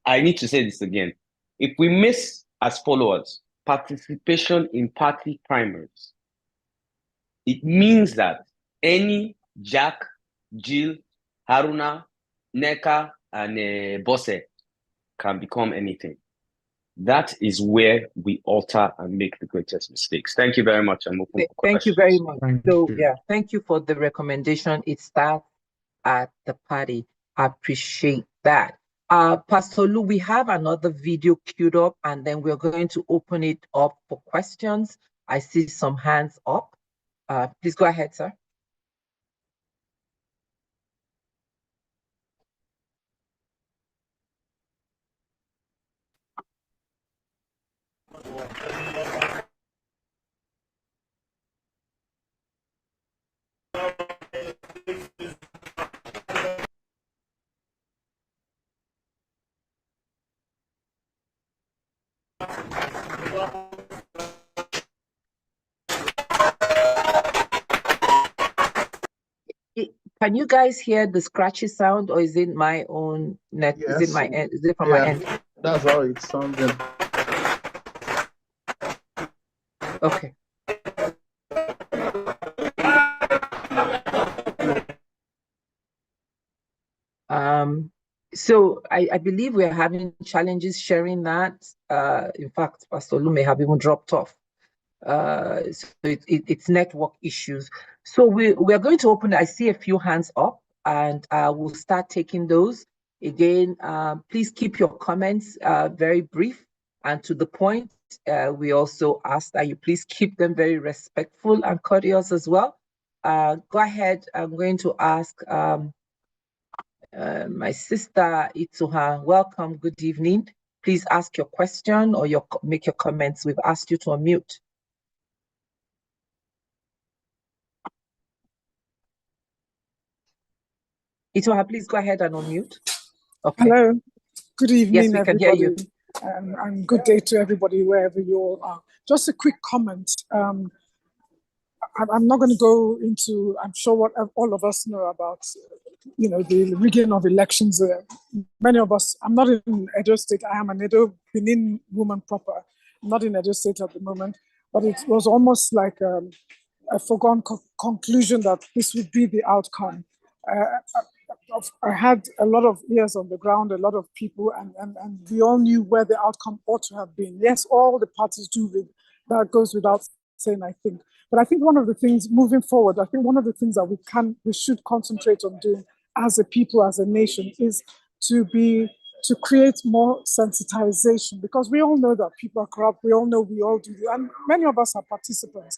Speaker 11: I need to say this again. If we miss, as followers, participation in party primaries, it means that any Jack, Jill, Haruna, Neka, and Bosse can become anything. That is where we alter and make the greatest mistakes. Thank you very much. I'm open for
Speaker 3: Thank you
Speaker 11: questions.
Speaker 3: very much. Thank you for the recommendation. It starts at the party. I appreciate that. Pastor Lou, we have another video queued up, and then we're going to open it up for questions. I see some hands up. Please go ahead, sir. Can you guys hear the scratchy sound, or is it my own net?
Speaker 5: Yes.
Speaker 3: Is it my end? Is it from my end?
Speaker 5: That's how it sounded.
Speaker 3: Okay. So I believe we're having challenges sharing that. In fact, Pastor Lu may have even dropped off. So it's network issues. So we're going to open. I see a few hands up, and we'll start taking those. Again, please keep your comments very brief and to the point. We also ask that you please keep them very respectful and courteous as well. Go ahead. I'm going to ask my sister Ituha. Welcome. Good evening. Please ask your question or make your comments. We've asked you to unmute. Ituha, please go ahead and unmute. Okay.
Speaker 12: Hello. Good evening,
Speaker 3: yes, we
Speaker 12: everybody.
Speaker 3: Can hear you.
Speaker 12: And good day to everybody, wherever you all are. Just a quick comment. I'm not going to go into, I'm sure what all of us know about, the rigging of elections. Many of us, I'm not in Edo State. I am an Edo Benin woman proper. I'm not in Edo State at the moment, but it was almost like a foregone conclusion that this would be the outcome. I had a lot of ears on the ground, a lot of people, and we all knew where the outcome ought to have been. Yes, all the parties do it. That goes without saying, I think. But I think one of the things moving forward, I think one of the things that we should concentrate on doing as a people, as a nation, is to create more sensitization, because we all know that people are corrupt. We all know we all do, and many of us are participants.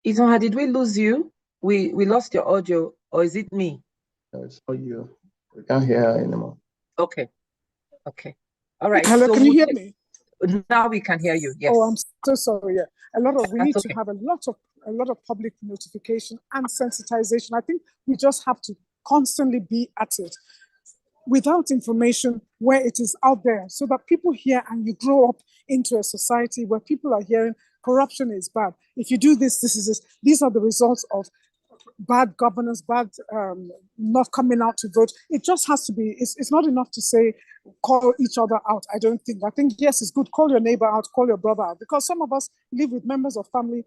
Speaker 3: Ituha, did we lose you? We lost your audio, or is it me?
Speaker 5: No, it's not you. We can't hear her anymore.
Speaker 3: Okay. All right.
Speaker 12: Hello, can you hear me?
Speaker 3: Now we can hear you. Yes.
Speaker 12: Oh, I'm so sorry. Yeah, we need
Speaker 3: okay.
Speaker 12: to have a lot of public notification and sensitization. I think we just have to constantly be at it. without information where it is out there, so that people hear and you grow up into a society where people are hearing corruption is bad. If you do this, this is this. These are the results of bad governance, bad not coming out to vote. It just has to be, it's not enough to say, call each other out. I don't think. I think, yes, it's good. Call your neighbor out, call your brother out, because some of us live with members of family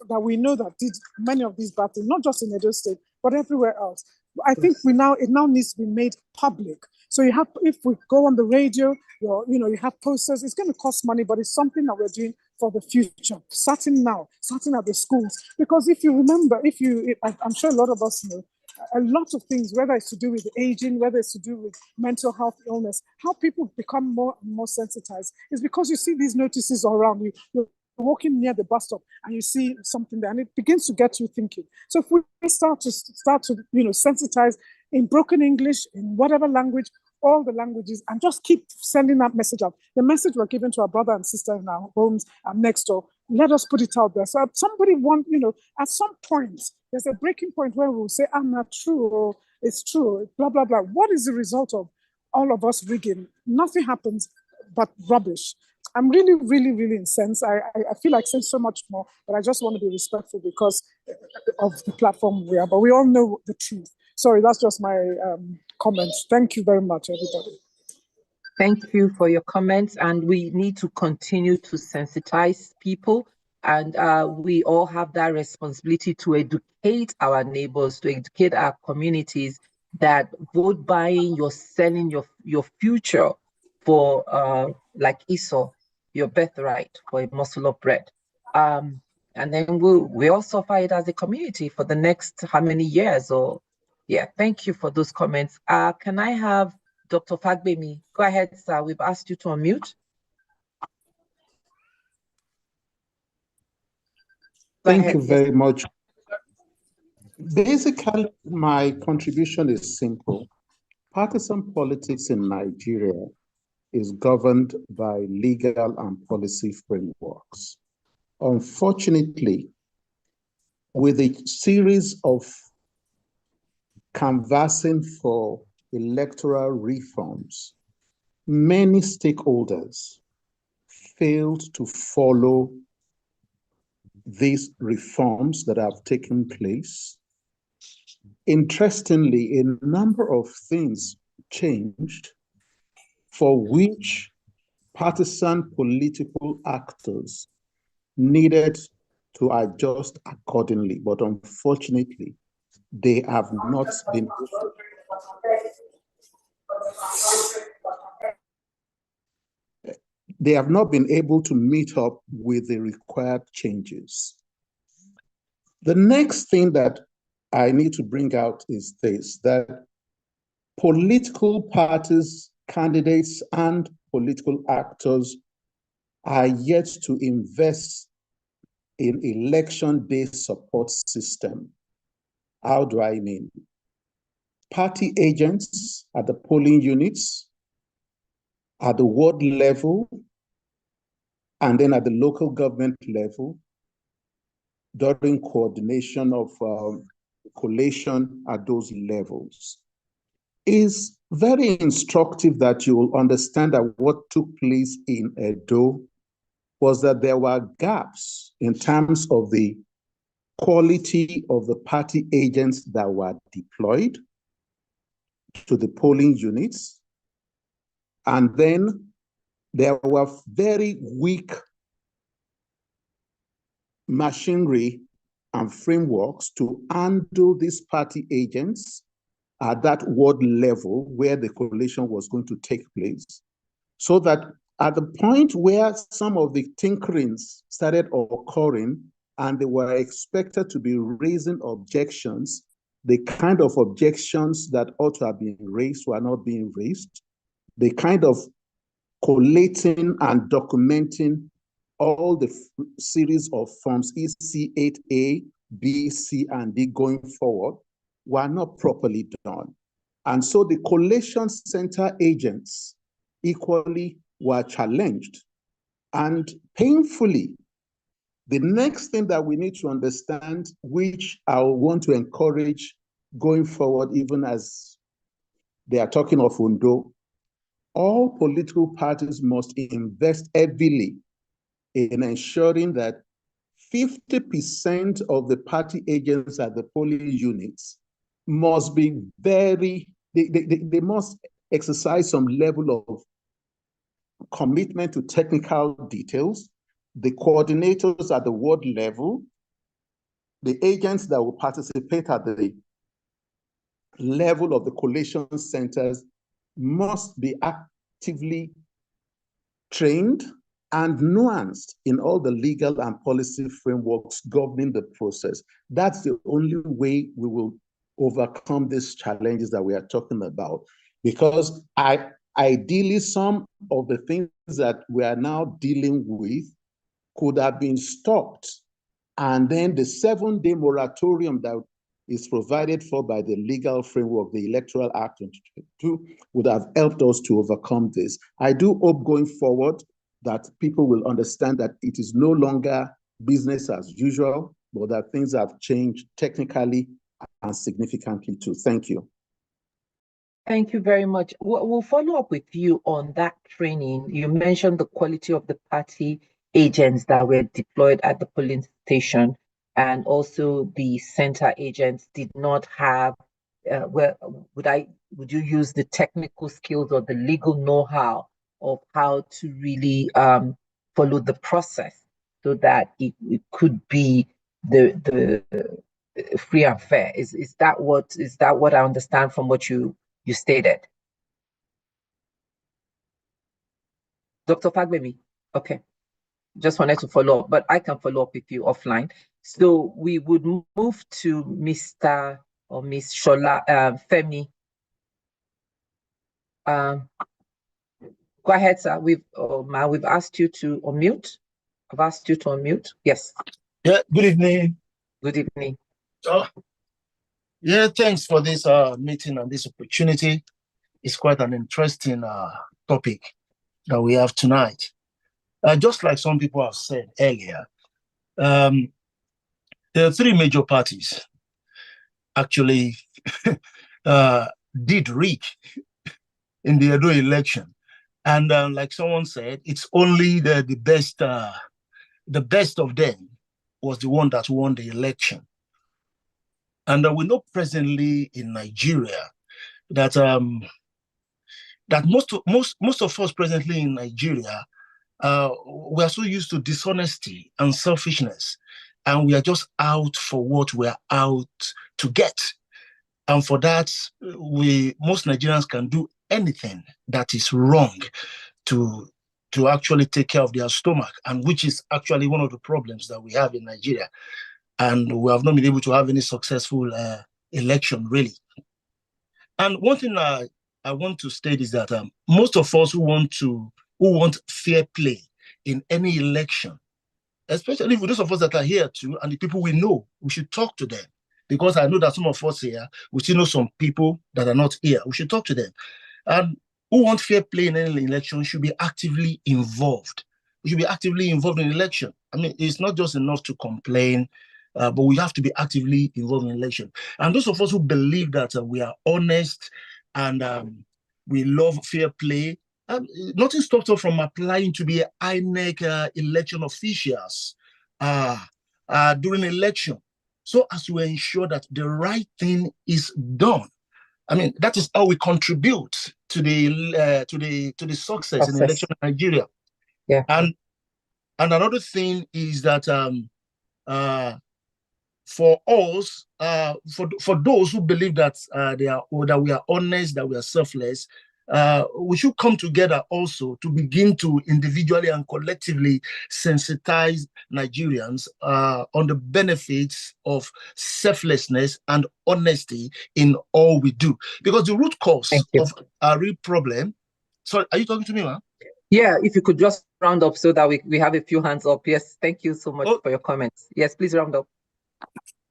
Speaker 12: that we know that did many of these bad things, not just in Edo State, but everywhere else. I think it now needs to be made public. So you have, if we go on the radio, you have posters, it's going to cost money, but it's something that we're doing for the future, starting now, starting at the schools. Because if you remember, I'm sure a lot of us know, a lot of things, whether it's to do with aging, whether it's to do with mental health illness, how people become more and more sensitized is because you see these notices around you. You're walking near the bus stop and you see something there, and it begins to get you thinking. So if we start to sensitize in broken English, in whatever language, all the languages, and just keep sending that message out. The message we're giving to our brother and sister in our homes and next door, let us put it out there. So somebody at some point, there's a breaking point where we'll say, I'm not true, or it's true, blah, blah, blah. What is the result of all of us rigging? Nothing happens but rubbish. I'm really, really, really incensed. I feel like saying so much more, but I just want to be respectful because of the platform we are. But we all know the truth. Sorry, that's just my comments. Thank you very much, everybody.
Speaker 3: Thank you for your comments. And we need to continue to sensitize people. And we all have that responsibility to educate our neighbors, to educate our communities that vote buying, you're selling your future for, like Esau, your birthright for a morsel of bread. And then we all suffer it as a community for the next how many years? Or yeah, thank you for those comments. Can I have Dr. Fagbemi? Go ahead, sir. We've asked you to unmute.
Speaker 13: Thank you very much. Basically, my contribution is simple. Partisan politics in Nigeria is governed by legal and policy frameworks. Unfortunately, with a series of canvassing for electoral reforms, many stakeholders failed to follow these reforms that have taken place. Interestingly, a number of things changed for which partisan political actors needed to adjust accordingly, but unfortunately, they have not been able to meet up with the required changes. The next thing that I need to bring out is this, that political parties, candidates, and political actors are yet to invest in election-based support system. How do I mean? Party agents at the polling units, at the ward level, and then at the local government level, during coordination of collation at those levels, is very instructive that you will understand that what took place in Edo was that there were gaps in terms of the quality of the party agents that were deployed to the polling units. And then there were very weak machinery and frameworks to handle these party agents at that ward level where the collation was going to take place. So that at the point where some of the tinkerings started occurring and they were expected to be raising objections, the kind of objections that ought to have been raised were not being raised. The kind of collating and documenting all the series of forms EC8A, B, C, and D going forward were not properly done. And so the collation center agents equally were challenged. And painfully, the next thing that we need to understand, which I want to encourage going forward, even as They are talking of Undo. All political parties must invest heavily in ensuring that 50% of the party agents at the polling units must be they must exercise some level of commitment to technical details. The coordinators at the ward level, the agents that will participate at the level of the collation centers must be actively trained and nuanced in all the legal and policy frameworks governing the process. That's the only way we will overcome these challenges that we are talking about. Because ideally, some of the things that we are now dealing with could have been stopped. And then the 7-day moratorium that is provided for by the legal framework, the Electoral Act 2022, would have helped us to overcome this. I do hope going forward that people will understand that it is no longer business as usual, but that things have changed technically and significantly too. Thank you.
Speaker 3: Thank you very much. We'll follow up with you on that training. You mentioned the quality of the party agents that were deployed at the polling station, and also the center agents did not have, would you use the technical skills or the legal know-how of how to really follow the process so that it could be the free and fair? Is that what I understand from what you stated? Dr. Fagbemi? Okay. Just wanted to follow up, but I can follow up with you offline. So we would move to Mr. or Miss Shola Femi. Go ahead, sir. We've asked you to unmute. I've asked you to unmute. Yes.
Speaker 14: Yeah. Good evening.
Speaker 3: Good evening.
Speaker 14: Yeah. Thanks for this meeting and this opportunity. It's quite an interesting topic that we have tonight. Just like some people have said earlier, there are 3 major parties actually did rig in the Edo election. And like someone said, it's only the best of them was the one that won the election. And we know presently in Nigeria that that most of us presently in Nigeria, we are so used to dishonesty and selfishness, and we are just out for what we are out to get. And for that, most Nigerians can do anything that is wrong to actually take care of their stomach, and which is actually one of the problems that we have in Nigeria. And we have not been able to have any successful election, really. And one thing I want to state is that most of us who want fair play in any election, especially for those of us that are here too, and the people we know, we should talk to them. Because I know that some of us here, we still know some people that are not here. We should talk to them. And who want fair play in any election should be actively involved. We should be actively involved in election. I mean, it's not just enough to complain, but we have to be actively involved in election. And those of us who believe that we are honest and we love fair play, nothing stops us from applying to be INEC election officials during election, so as to ensure that the right thing is done. I mean, that is how we contribute to the success in the election in Nigeria.
Speaker 3: Yeah.
Speaker 14: And another thing is that for us, for those who believe that that we are honest, that we are selfless, we should come together also to begin to individually and collectively sensitize Nigerians on the benefits of selflessness and honesty in all we do. Because the root cause of our real problem. Sorry, are you talking to me, man?
Speaker 3: Yeah, if you could just round up so that we have a few hands up. Yes, thank you so much for your comments. Yes, please round up.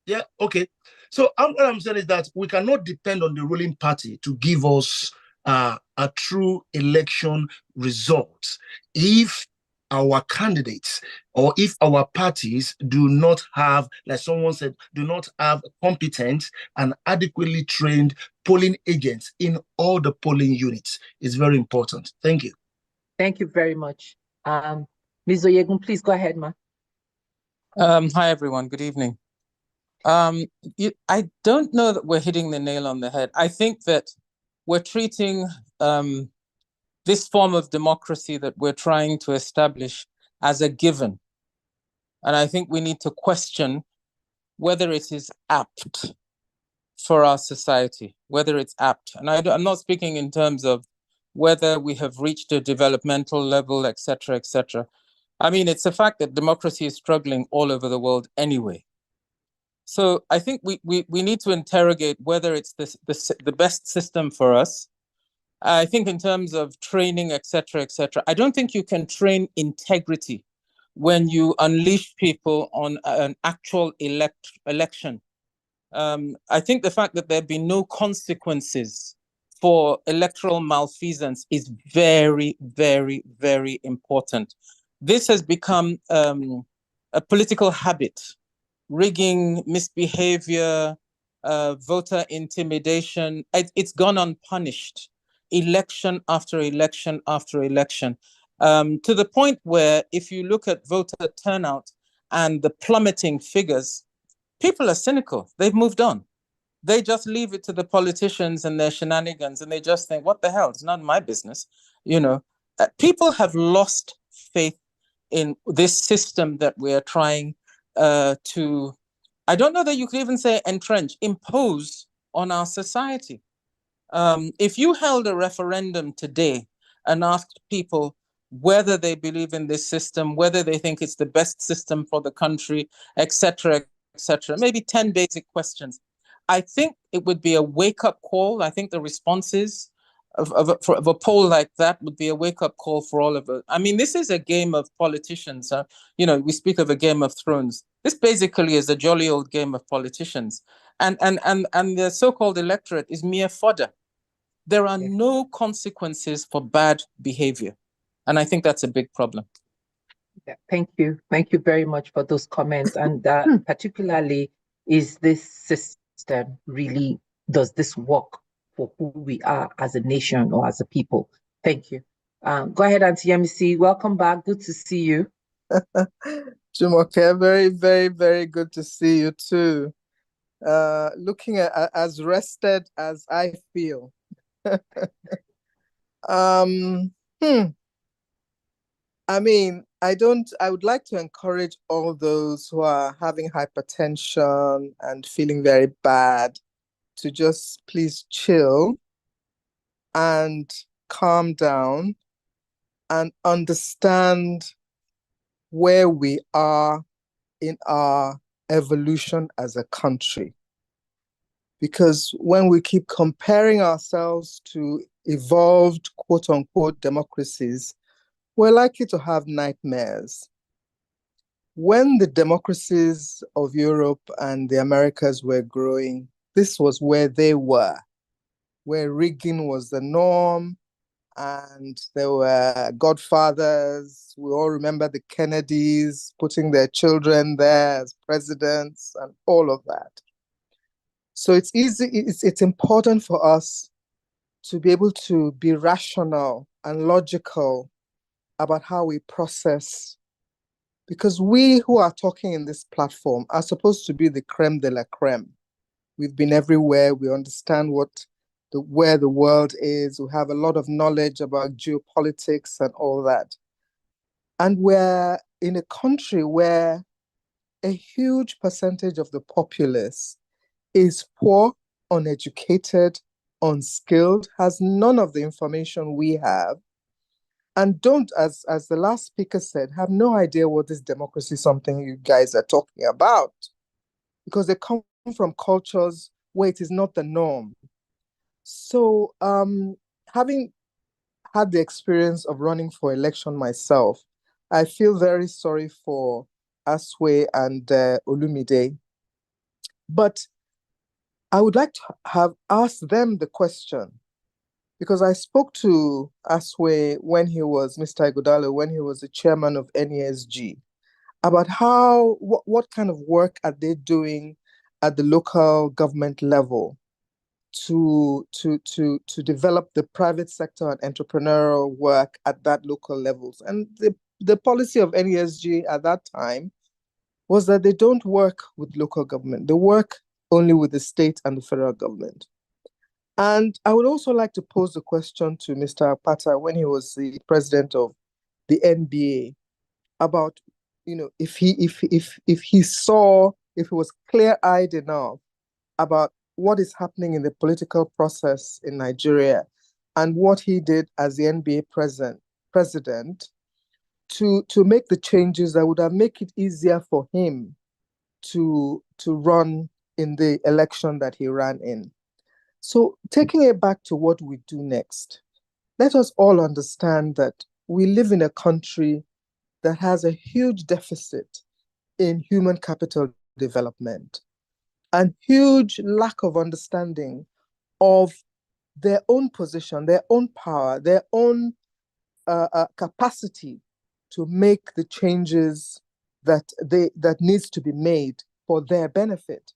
Speaker 14: Yeah, okay. So what I'm saying is that we cannot depend on the ruling party to give us a true election result if our candidates, or if our parties do not have, like someone said, do not have competent and adequately trained polling agents in all the polling units. It's very important. Thank you.
Speaker 3: Thank you very much. Ms. Oyegun, please go ahead, ma.
Speaker 15: Hi, everyone. Good evening. I don't know that we're hitting the nail on the head. I think that we're treating this form of democracy that we're trying to establish as a given. And I think we need to question whether it is apt for our society, whether it's apt. And I'm not speaking in terms of whether we have reached a developmental level, et cetera, et cetera. I mean, it's a fact that democracy is struggling all over the world anyway. So I think we need to interrogate whether it's the best system for us. I think in terms of training, et cetera, I don't think you can train integrity when you unleash people on an actual election. I think the fact that there have been no consequences for electoral malfeasance is very, very, very important. This has become a political habit. Rigging, misbehavior, voter intimidation, it's gone unpunished, election after election after election, to the point where if you look at voter turnout and the plummeting figures, people are cynical. They've moved on. They just leave it to the politicians and their shenanigans, and they just think, what the hell? It's not my business. You know, people have lost faith in this system that we are trying to, I don't know that you could even say entrench, impose on our society. If you held a referendum today and asked people whether they believe in this system, whether they think it's the best system for the country, et cetera, maybe 10 basic questions, I think it would be a wake-up call. I think the responses of a poll like that would be a wake-up call for all of us. I mean, this is a game of politicians. You know, we speak of a Game of Thrones. This basically is a jolly old game of politicians. And the so-called electorate is mere fodder. There are no consequences for bad behavior. And I think that's a big problem.
Speaker 3: Yeah, thank you. Thank you very much for those comments. And particularly, is this system really, does this work for who we are as a nation or as a people? Thank you. Go ahead, Auntie Yemisi. Welcome back. Good to see you.
Speaker 16: Jumoke, very, very, very good to see you too. Looking at as rested as I feel. I mean, I would like to encourage all those who are having hypertension and feeling very bad to just please chill and calm down and understand where we are in our evolution as a country. Because when we keep comparing ourselves to evolved, quote unquote, democracies, we're likely to have nightmares. When the democracies of Europe and the Americas were growing, this was where they were, where rigging was the norm, and there were godfathers. We all remember the Kennedys putting their children there as presidents and all of that. So it's important for us to be able to be rational and logical about how we process, because we who are talking in this platform are supposed to be the creme de la creme. We've been everywhere. We understand where the world is. We have a lot of knowledge about geopolitics and all that. And we're in a country where a huge percentage of the populace is poor, uneducated, unskilled, has none of the information we have, and don't, as the last speaker said, have no idea what this democracy is something you guys are talking about, because they come from cultures where it is not the norm. So having had the experience of running for election myself, I feel very sorry for Aswe and Olumide. But I would like to have asked them the question, because I spoke to Aswe when he was, Mr. Ighodalo, when he was the chairman of NESG, about what kind of work are they doing at the local government level to develop the private sector and entrepreneurial work at that local levels. And the policy of NESG at that time was that they don't work with local government. They work only with the state and the federal government. And I would also like to pose the question to Mr. Apata when he was the president of the NBA about, if he was clear-eyed enough about what is happening in the political process in Nigeria and what he did as the NBA president to make the changes that would have made it easier for him to run in the election that he ran in. So taking it back to what we do next, let us all understand that we live in a country that has a huge deficit in human capital development and huge lack of understanding of their own position, their own power, their own capacity to make the changes that needs to be made for their benefit.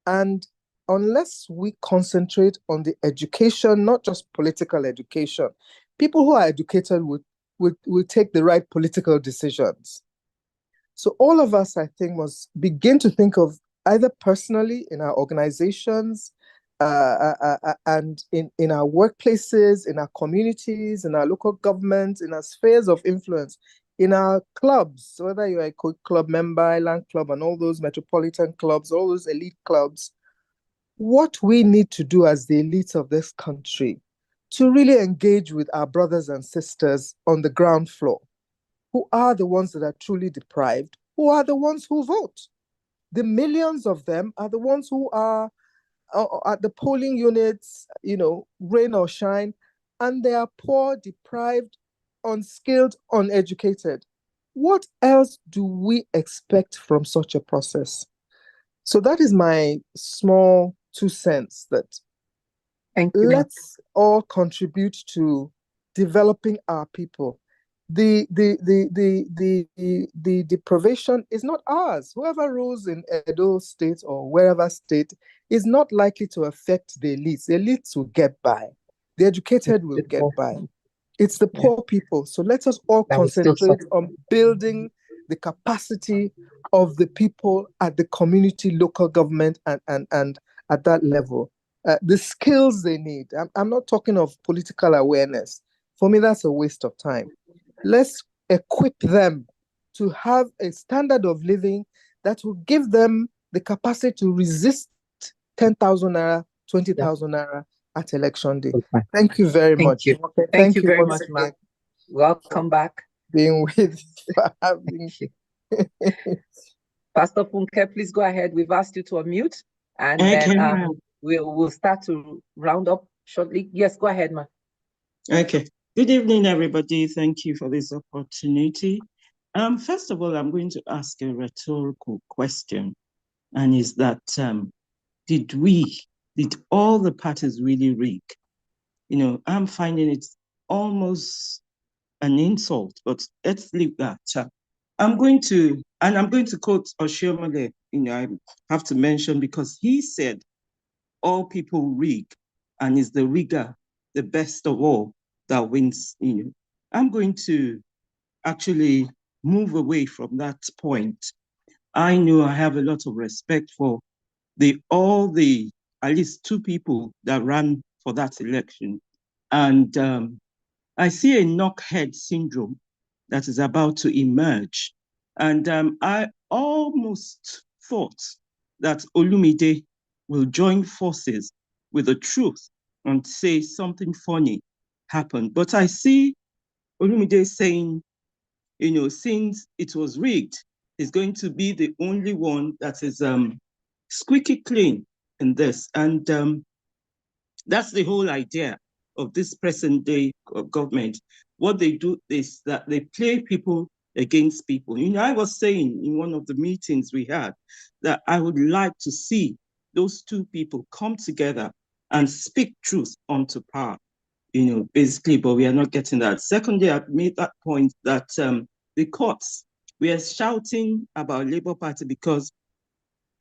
Speaker 16: And unless we concentrate on the education, not just political education, people who are educated will take the right political decisions. So all of us, I think, must begin to think of either personally in our organizations and in our workplaces, in our communities, in our local governments, in our spheres of influence, in our clubs, whether you're a club member, Island Club, and all those metropolitan clubs, all those elite clubs, what we need to do as the elites of this country to really engage with our brothers and sisters on the ground floor, who are the ones that are truly deprived, who are the ones who vote. The millions of them are the ones who are at the polling units, rain or shine, and they are poor, deprived, unskilled, uneducated. What else do we expect from such a process? So that is my small 2 cents that let's all contribute to developing our people. The deprivation is not ours. Whoever rules in Edo State or wherever state is not likely to affect the elites. The elites will get by. The educated will get by. It's the poor people. So let us all concentrate on building the capacity of the people at the community, local government, and at that level. The skills they need. I'm not talking of political awareness. For me, that's a waste of time. Let's equip them to have a standard of living that will give them the capacity to resist 10,000 naira, 20,000 naira at election day. Thank you very much.
Speaker 3: Thank you very much, Mark. Welcome back.
Speaker 16: Being with for having
Speaker 3: Pastor Funke, please go ahead. We've asked you to unmute, and then we'll start to round up shortly. Yes, go ahead, ma'am.
Speaker 17: Okay. Good evening, everybody. Thank you for this opportunity. First of all, I'm going to ask a rhetorical question, and is that did all the parties really rig? I'm finding it almost an insult, but let's leave that. I'm going to quote Oshiomhole, I have to mention, because he said all people rig, and is the rigger the best of all that wins. I'm going to actually move away from that point. I know I have a lot of respect for at least two people that ran for that election. And I see a knockhead syndrome that is about to emerge. And I almost thought that Olumide will join forces with the truth and say something funny happened. But I see Olumide saying, since it was rigged, he's going to be the only one that is squeaky clean in this. And that's the whole idea of this present day government. What they do is that they play people against people. I was saying in one of the meetings we had that I would like to see those two people come together and speak truth onto power. basically, but we are not getting that. Secondly, I made that point that the courts, we are shouting about Labour Party because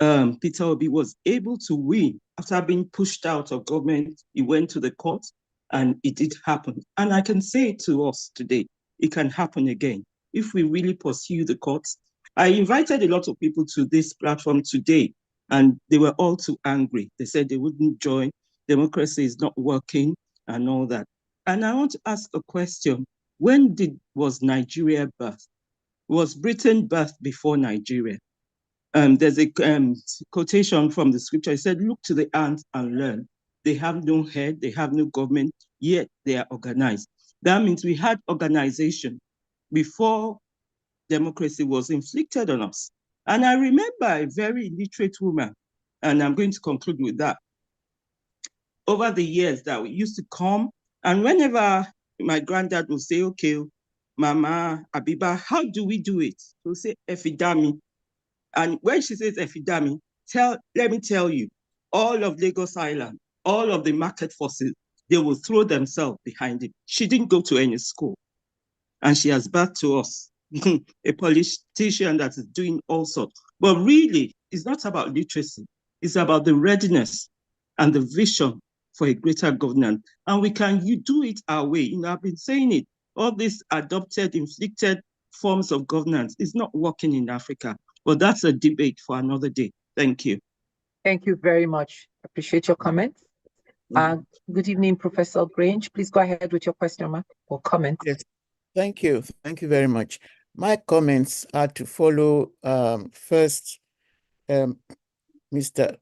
Speaker 17: Peter Obi was able to win after being pushed out of government. He went to the court and it did happen. And I can say to us today, it can happen again if we really pursue the courts. I invited a lot of people to this platform today, and they were all too angry. They said they wouldn't join. Democracy is not working and all that. And I want to ask a question. When was Nigeria birthed? Was Britain birthed before Nigeria? There's a quotation from the scripture. It said, look to the ants and learn. They have no head, they have no government, yet they are organized. That means we had organization before democracy was inflicted on us. And I remember a very literate woman, and I'm going to conclude with that. Over the years that we used to come, and whenever my granddad would say, okay, Mama Abiba, how do we do it? He'll say, Efidami. And when she says Efidami, let me tell you, all of Lagos Island, all of the market forces, they will throw themselves behind it. She didn't go to any school. And she has birthed to us a politician that is doing all sorts. But really, it's not about literacy. It's about the readiness and the vision for a greater governance. And we can do it our way. I've been saying it. All these adopted, inflicted forms of governance is not working in Africa. But that's a debate for another day. Thank you.
Speaker 3: Thank you very much. Appreciate your comments. Good evening, Professor Grange. Please go ahead with your question, Mark, or comment.
Speaker 18: Yes, thank you. Thank you very much. My comments are to follow first Mr.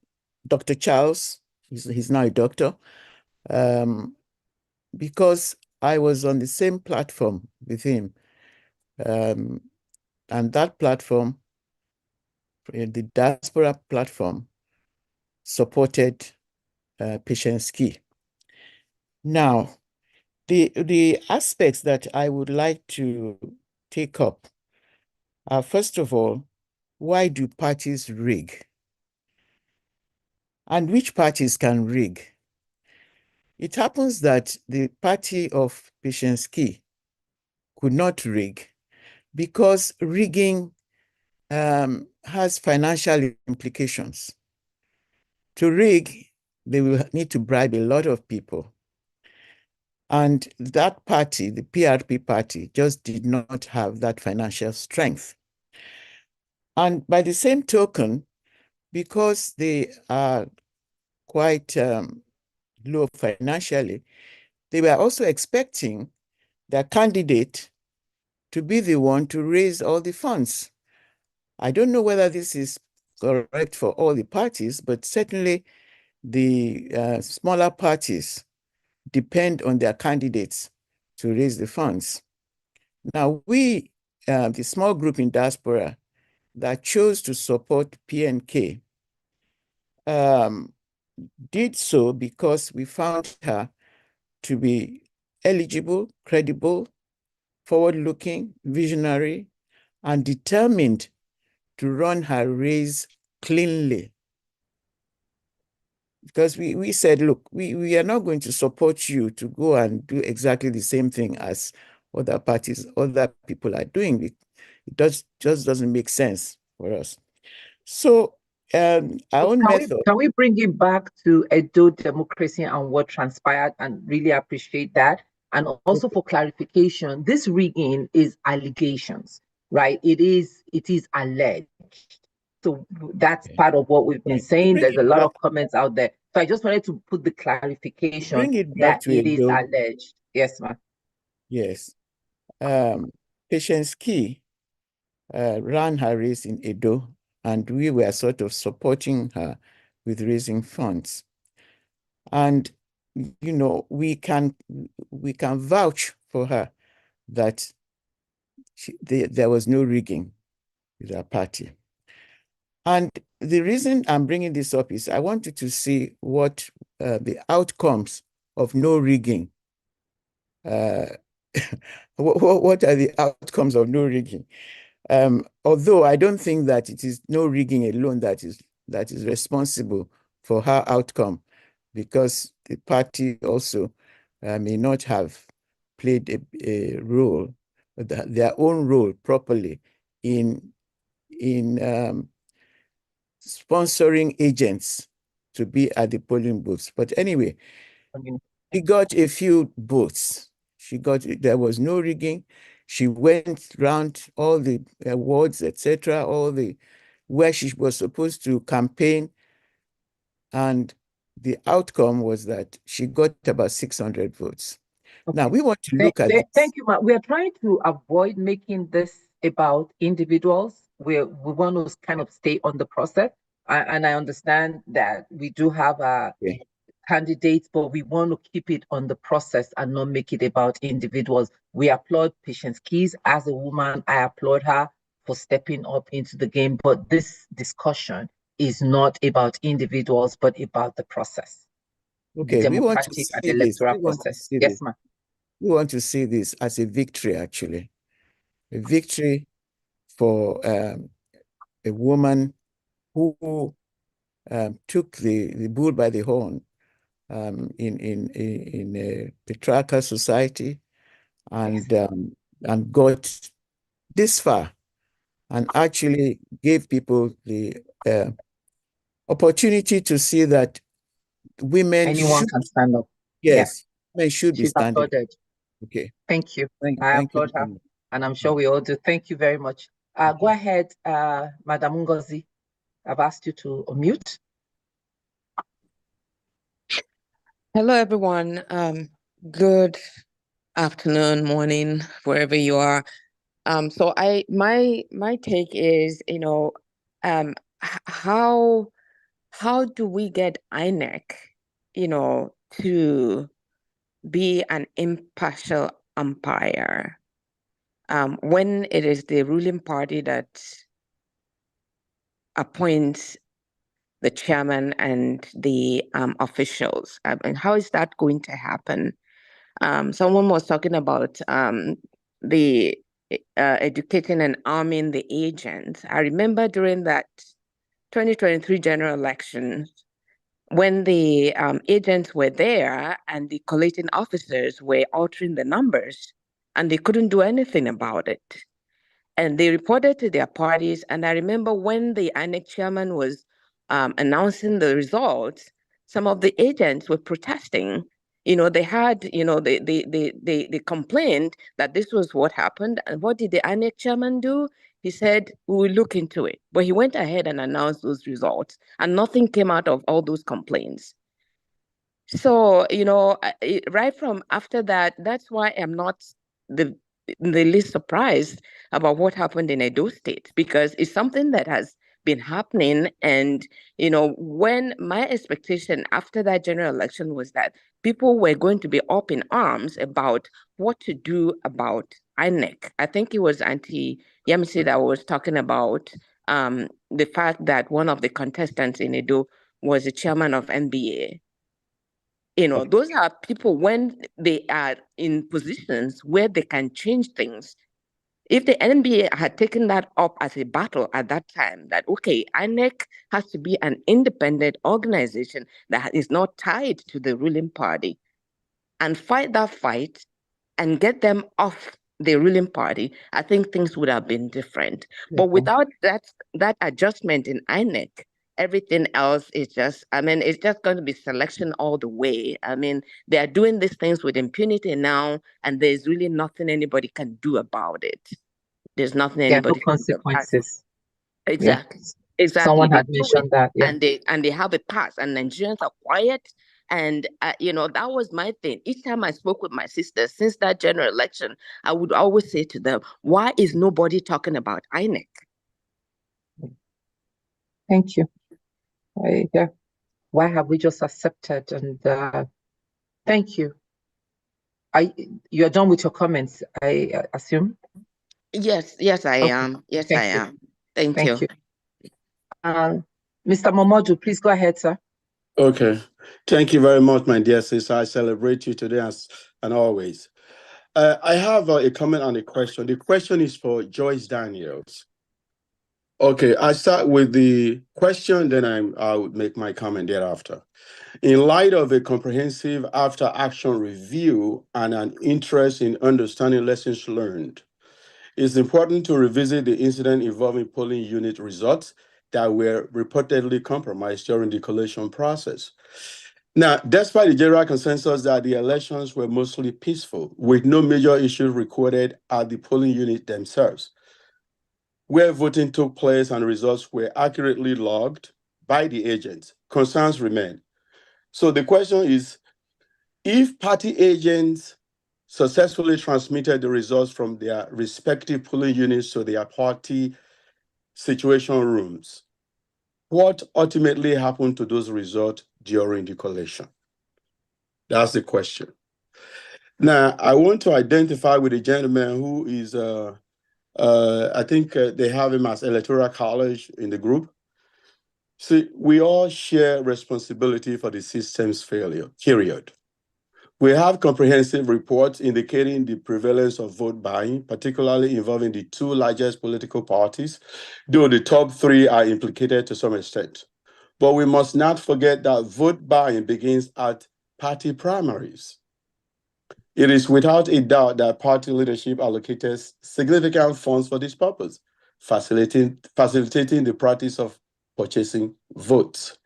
Speaker 18: Dr. Charles. He's now a doctor. Because I was on the same platform with him. And that platform, the diaspora platform, supported Patience Key. Now, the aspects that I would like to take up are, first of all, why do parties rig? And which parties can rig? It happens that the party of Patience Key could not rig because rigging has financial implications. To rig, they will need to bribe a lot of people. And that party, the PRP party, just did not have that financial strength. And by the same token, because they are quite low financially, they were also expecting their candidate to be the one to raise all the funds. I don't know whether this is correct for all the parties, but certainly the smaller parties depend on their candidates to raise the funds. Now, we, the small group in diaspora that chose to support PNK, did so because we found her to be eligible, credible, forward-looking, visionary, and determined to run her race cleanly. Because we said, look, we are not going to support you to go and do exactly the same thing as other parties, other people are doing. It just doesn't make sense for us. So our own method.
Speaker 3: Can we bring it back to Edo democracy and what transpired, and really appreciate that? And also for clarification, this rigging is allegations, right? It is alleged. So that's part of what we've been saying. There's a lot of comments out there. So I just wanted to put the clarification that it is alleged. Yes, ma'am.
Speaker 18: Yes. Patience Key ran her race in Edo, and we were sort of supporting her with raising funds. And, you know, we can vouch for her that there was no rigging with her party. And the reason I'm bringing this up is I want you to see what the outcomes of no rigging. What are the outcomes of no rigging? Although I don't think that it is no rigging alone that is responsible for her outcome, because the party also may not have played a role, their own role properly in sponsoring agents to be at the polling booths. But anyway, she got a few votes. There was no rigging. She went around all the wards, etc., where she was supposed to campaign, and the outcome was that she got about 600 votes. Okay. Now, we want to look at this.
Speaker 3: Thank you, we are trying to avoid making this about individuals. We want to kind of stay on the process. And I understand that we do have candidates, but we want to keep it on the process and not make it about individuals. We applaud Patience Keys. As a woman, I applaud her for stepping up into the game. But this discussion is not about individuals, but about the process.
Speaker 18: Okay, we want to see this.
Speaker 3: Yes, ma'am.
Speaker 18: We want to see this as a victory, actually. A victory for a woman who took the bull by the horn in a patriarchal society and got this far and actually gave people the opportunity to see that women
Speaker 3: anyone can stand up.
Speaker 18: Yes, women should be standing.
Speaker 3: Applauded.
Speaker 18: Okay.
Speaker 3: Thank you. I applaud her, and I'm sure we all do. Thank you very much. Go ahead, Madam Ngozi. I've asked you to unmute.
Speaker 19: Hello, everyone. Good afternoon, morning, wherever you are. So my take is, how do we get INEC, to be an impartial umpire when it is the ruling party that appoints the chairman and the officials? And how is that going to happen? Someone was talking about the educating and arming the agents. I remember during that 2023 general elections, when the agents were there and the collating officers were altering the numbers, and they couldn't do anything about it. And they reported to their parties. And I remember when the INEC chairman was announcing the results, some of the agents were protesting. They had, they complained that this was what happened. And what did the INEC chairman do? He said, we will look into it. But he went ahead and announced those results, and nothing came out of all those complaints. So, right from after that, that's why I'm not the least surprised about what happened in Edo State, because it's something that has been happening. And, when my expectation after that general election was that people were going to be up in arms about what to do about INEC. I think it was Auntie Yemisi that was talking about the fact that one of the contestants in Edo was the chairman of NBA. Those are people when they are in positions where they can change things. If the NBA had taken that up as a battle at that time, that, okay, INEC has to be an independent organization that is not tied to the ruling party, and fight that fight and get them off the ruling party, I think things would have been different. But without that adjustment in INEC, everything else is just, it's just going to be selection all the way. They are doing these things with impunity now, and there's really nothing anybody can do about it. There's nothing anybody
Speaker 3: can do about it. Consequences.
Speaker 19: Exactly.
Speaker 3: Yeah.
Speaker 19: Exactly.
Speaker 3: Someone had mentioned that. Yeah.
Speaker 19: And they have a pass, and Nigerians are quiet. And, that was my thing. Each time I spoke with my sisters since that general election, I would always say to them, why is nobody talking about INEC?
Speaker 3: Thank you. Why have we just accepted? And thank you. You're done with your comments, I assume?
Speaker 19: Yes, I am. Yes, I am. Thank you.
Speaker 3: Mr. Momodu, please go ahead, sir.
Speaker 20: Okay. Thank you very much, my dear sister. I celebrate you today and always. I have a comment and a question. The question is for Joyce Daniels. Okay, I start with the question, then I would make my comment thereafter. In light of a comprehensive after-action review and an interest in understanding lessons learned, it's important to revisit the incident involving polling unit results that were reportedly compromised during the collation process. Now, despite the general consensus that the elections were mostly peaceful, with no major issues recorded at the polling unit themselves, where voting took place and results were accurately logged by the agents, concerns remain. So the question is, if party agents successfully transmitted the results from their respective polling units to their party situation rooms, what ultimately happened to those results during the collation? That's the question. Now, I want to identify with a gentleman who is, I think they have him as Electoral College in the group. See, we all share responsibility for the system's failure, period. We have comprehensive reports indicating the prevalence of vote buying, particularly involving the two largest political parties, though the top three are implicated to some extent. But we must not forget that vote buying begins at party primaries. It is without a doubt that party leadership allocated significant funds for this purpose, facilitating the practice of purchasing votes.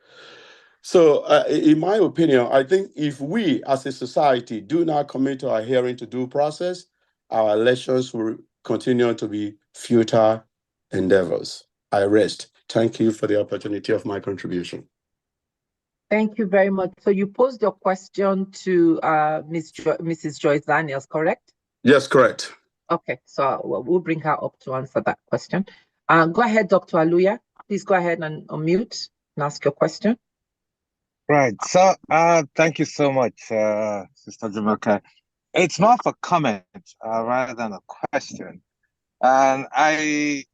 Speaker 20: So, in my opinion, I think if we as a society do not commit to adhering to due process, our elections will continue to be futile endeavors. I rest. Thank you for the opportunity of my contribution.
Speaker 3: Thank you very much. So you posed your question to Mrs. Joyce Daniels, correct?
Speaker 20: Yes, correct.
Speaker 3: Okay, so we'll bring her up to answer that question. Go ahead, Dr. Aluya. Please go ahead and unmute and ask your question.
Speaker 21: Right. So, thank you so much, Sister Jumoke. It's more of a comment rather than a question. And I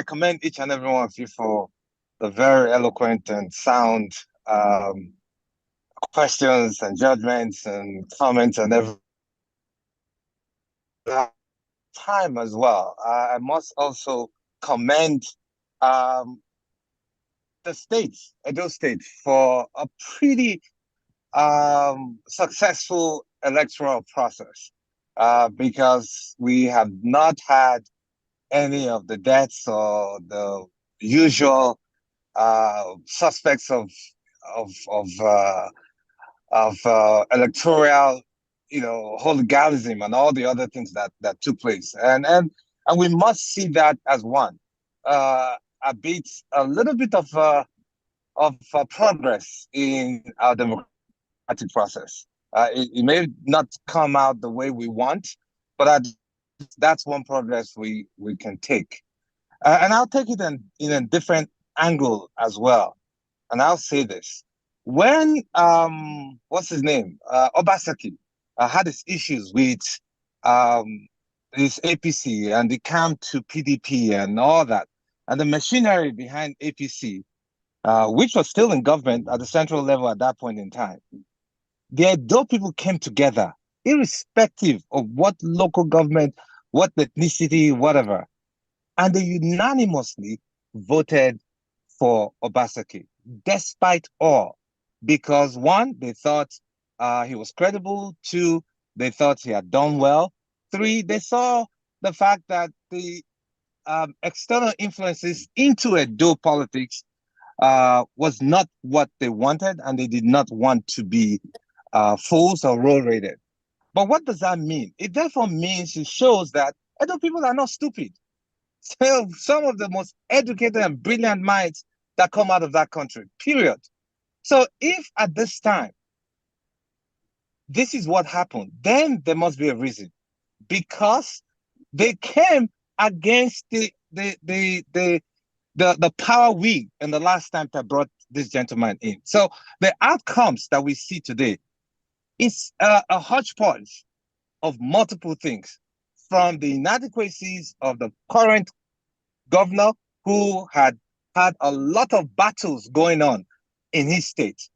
Speaker 21: commend each and every one of you for the very eloquent and sound questions and judgments and comments and every time as well. I must also commend the states, Edo State, for a pretty successful electoral process because we have not had any of the deaths or the usual suspects of electoral, hooliganism and all the other things that took place, and we must see that as one. A little bit of progress in our democratic process. It may not come out the way we want, but that's one progress we can take. And I'll take it in a different angle as well. And I'll say this. When, what's his name? Obaseki had his issues with his APC and the camp to PDP and all that, and the machinery behind APC, which was still in government at the central level at that point in time, the Edo people came together, irrespective of what local government, what ethnicity, whatever, and they unanimously voted for Obaseki, despite all, because one, they thought he was credible. Two, they thought he had done well. Three, they saw the fact that the external influences into Edo politics was not what they wanted, and they did not want to be fools or role-rated. But what does that mean? It therefore means, it shows that Edo people are not stupid. So some of the most educated and brilliant minds that come out of that country, period. So if at this time, this is what happened, then there must be a reason, because they came against the power we in the last time that brought this gentleman in. So the outcomes that we see today is a hodgepodge of multiple things, from the inadequacies of the current governor, who had a lot of battles going on in his state,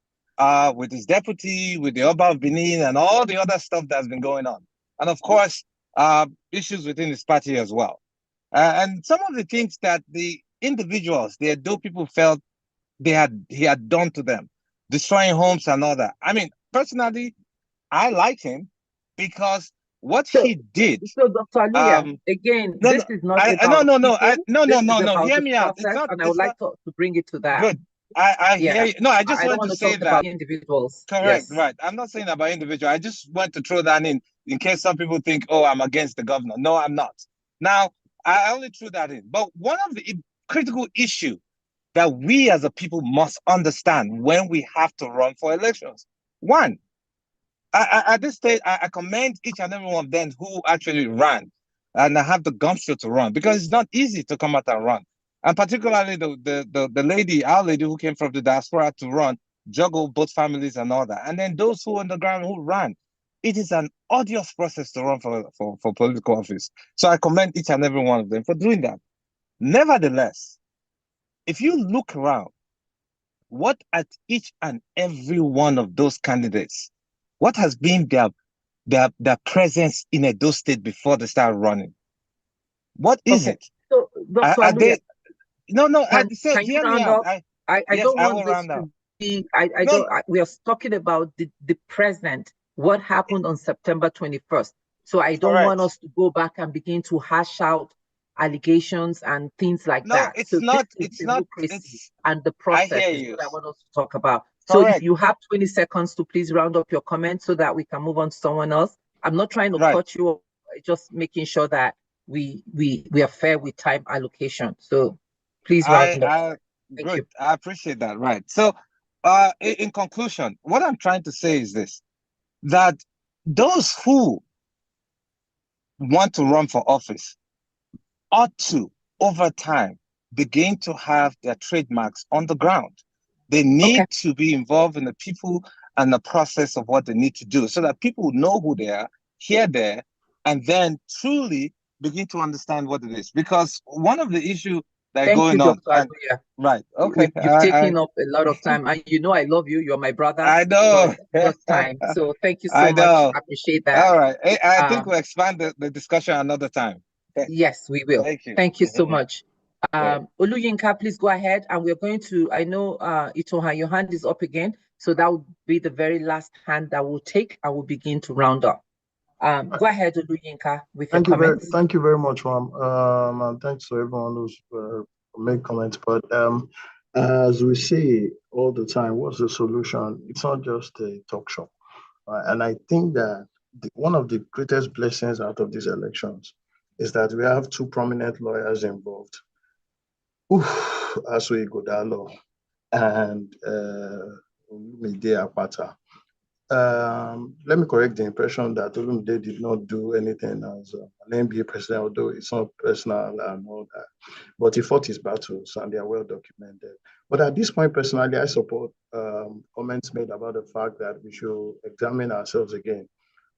Speaker 21: with his deputy, with the Oba of Benin, and all the other stuff that's been going on. And of course, issues within his party as well. And some of the things that the individuals there, though people felt he had done to them, destroying homes and all that. I mean, personally, I like him because what he did.
Speaker 3: So, Dr. Aluya, again, this is not about
Speaker 21: no.
Speaker 3: about
Speaker 21: Hear
Speaker 3: the
Speaker 21: me out. It's
Speaker 3: process,
Speaker 21: not.
Speaker 3: and I would like to bring it to that.
Speaker 21: Good. I hear you. No, I just
Speaker 3: I don't
Speaker 21: want to
Speaker 3: want to
Speaker 21: say
Speaker 3: talk
Speaker 21: that
Speaker 3: about individuals.
Speaker 21: Correct,
Speaker 3: Yes.
Speaker 21: right. I'm not saying about individual. I just want to throw that in case some people think, oh, I'm against the governor. No, I'm not. Now, I only threw that in. But one of the critical issue that we as a people must understand when we have to run for elections. One, at this stage, I commend each and every one of them who actually ran and I have the gumption to run, because it's not easy to come out and run. And particularly the lady, our lady who came from the diaspora to run, juggle both families and all that. And then those who on the ground who ran. It is an odious process to run for political office. So I commend each and every one of them for doing that. Nevertheless, if you look around, what at each and every one of those candidates, what has been their presence in Edo State before they start running? What is it?
Speaker 3: So, Dr. Aluya,
Speaker 21: can
Speaker 3: you round up? I don't want this to be. We are talking about the present. What happened on September 21st? So I don't want us to go back and begin to hash out allegations and things like that.
Speaker 21: It's
Speaker 3: so
Speaker 21: not.
Speaker 3: It's
Speaker 21: democracy
Speaker 3: and the process
Speaker 21: I hear
Speaker 3: is
Speaker 21: you.
Speaker 3: what I want us to talk about.
Speaker 21: Correct.
Speaker 3: So if you have 20 seconds to please round up your comments so that we can move on to someone else. I'm not trying to cut you off, just making sure that we are fair with time allocation. So please round up.
Speaker 21: Thank you. I appreciate that. Right. So in conclusion, what I'm trying to say is this, that those who want to run for office ought to, over time, begin to have their trademarks on the ground. They need to be involved in the people and the process of what they need to do, so that people know who they are, hear there, and then truly begin to understand what it is. Because one of the issues that are going on. Right. Okay.
Speaker 3: You've taken up a lot of time, and you know I love you. You're my brother.
Speaker 21: I know.
Speaker 3: First time. So thank you so much. I appreciate that.
Speaker 21: All right. I think we'll expand the discussion another time.
Speaker 3: Yes, we will.
Speaker 21: Thank you
Speaker 3: so much. Oluyinka, please go ahead. And we're going to, I know, Itoha, your hand is up again. So that would be the very last hand that we'll take. I will begin to round up. Go ahead, Oluyinka, with your comments.
Speaker 1: Thank you very much, Ram. And thanks to everyone who's made comments. But as we say all the time, what's the solution? It's not just a talk show. And I think that one of the greatest blessings out of these elections is that we have two prominent lawyers involved, Asue Godalo and Olumide Akpata. Let me correct the impression that Olumide did not do anything as an NBA president, although it's not personal and all that. But he fought his battles and they are well documented. But at this point, personally, I support comments made about the fact that we should examine ourselves again.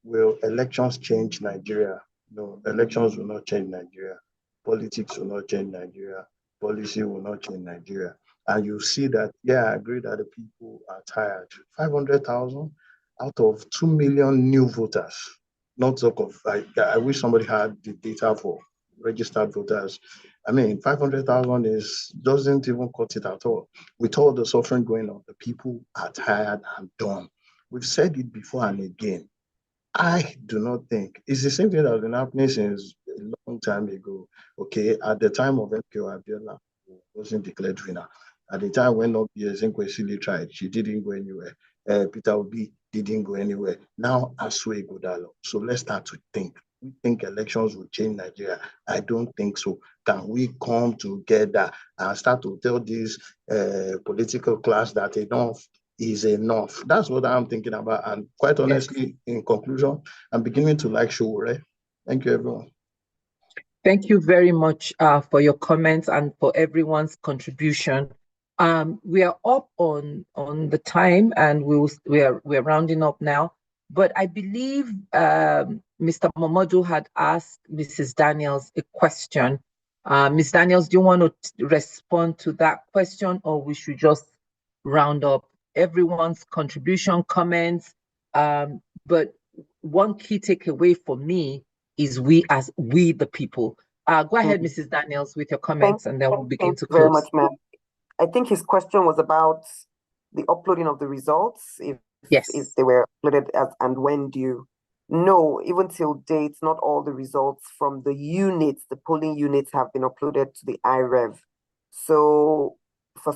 Speaker 1: Will elections change Nigeria? No, elections will not change Nigeria. Politics will not change Nigeria. Policy will not change Nigeria. And you see that, I agree that the people are tired. 500,000 out of 2 million new voters. Not talk of, I wish somebody had the data for registered voters. I mean, 500,000 doesn't even cut it at all. With all the suffering going on, the people are tired and done. We've said it before and again. I do not think it's the same thing that has been happening since a long time ago. Okay, at the time of MKO Abiola, who wasn't declared winner. At the time when Ezinkwesili tried, she didn't go anywhere. Peter Obi didn't go anywhere. Now Asue Godalo. So let's start to think. We think elections will change Nigeria. I don't think so. Can we come together and start to tell this political class that enough is enough? That's what I'm thinking about. And quite honestly, in conclusion, I'm beginning to like Sowore. Thank you, everyone.
Speaker 3: Thank you very much for your comments and for everyone's contribution. We are up on the time, and we're rounding up now. But I believe Mr. Momodu had asked Mrs. Daniels a question. Ms. Daniels, do you want to respond to that question, or we should just round up everyone's contribution, comments? But one key takeaway for me is we the people. Go ahead, Mrs. Daniels, with your comments, and then we'll begin
Speaker 7: Thank
Speaker 3: to
Speaker 7: you very
Speaker 3: close.
Speaker 7: much, ma'am. I think his question was about the uploading of the results, if
Speaker 3: Yes.
Speaker 7: they were uploaded and when due. No, even till date, not all the results from the units, the polling units, have been uploaded to the IREV. So for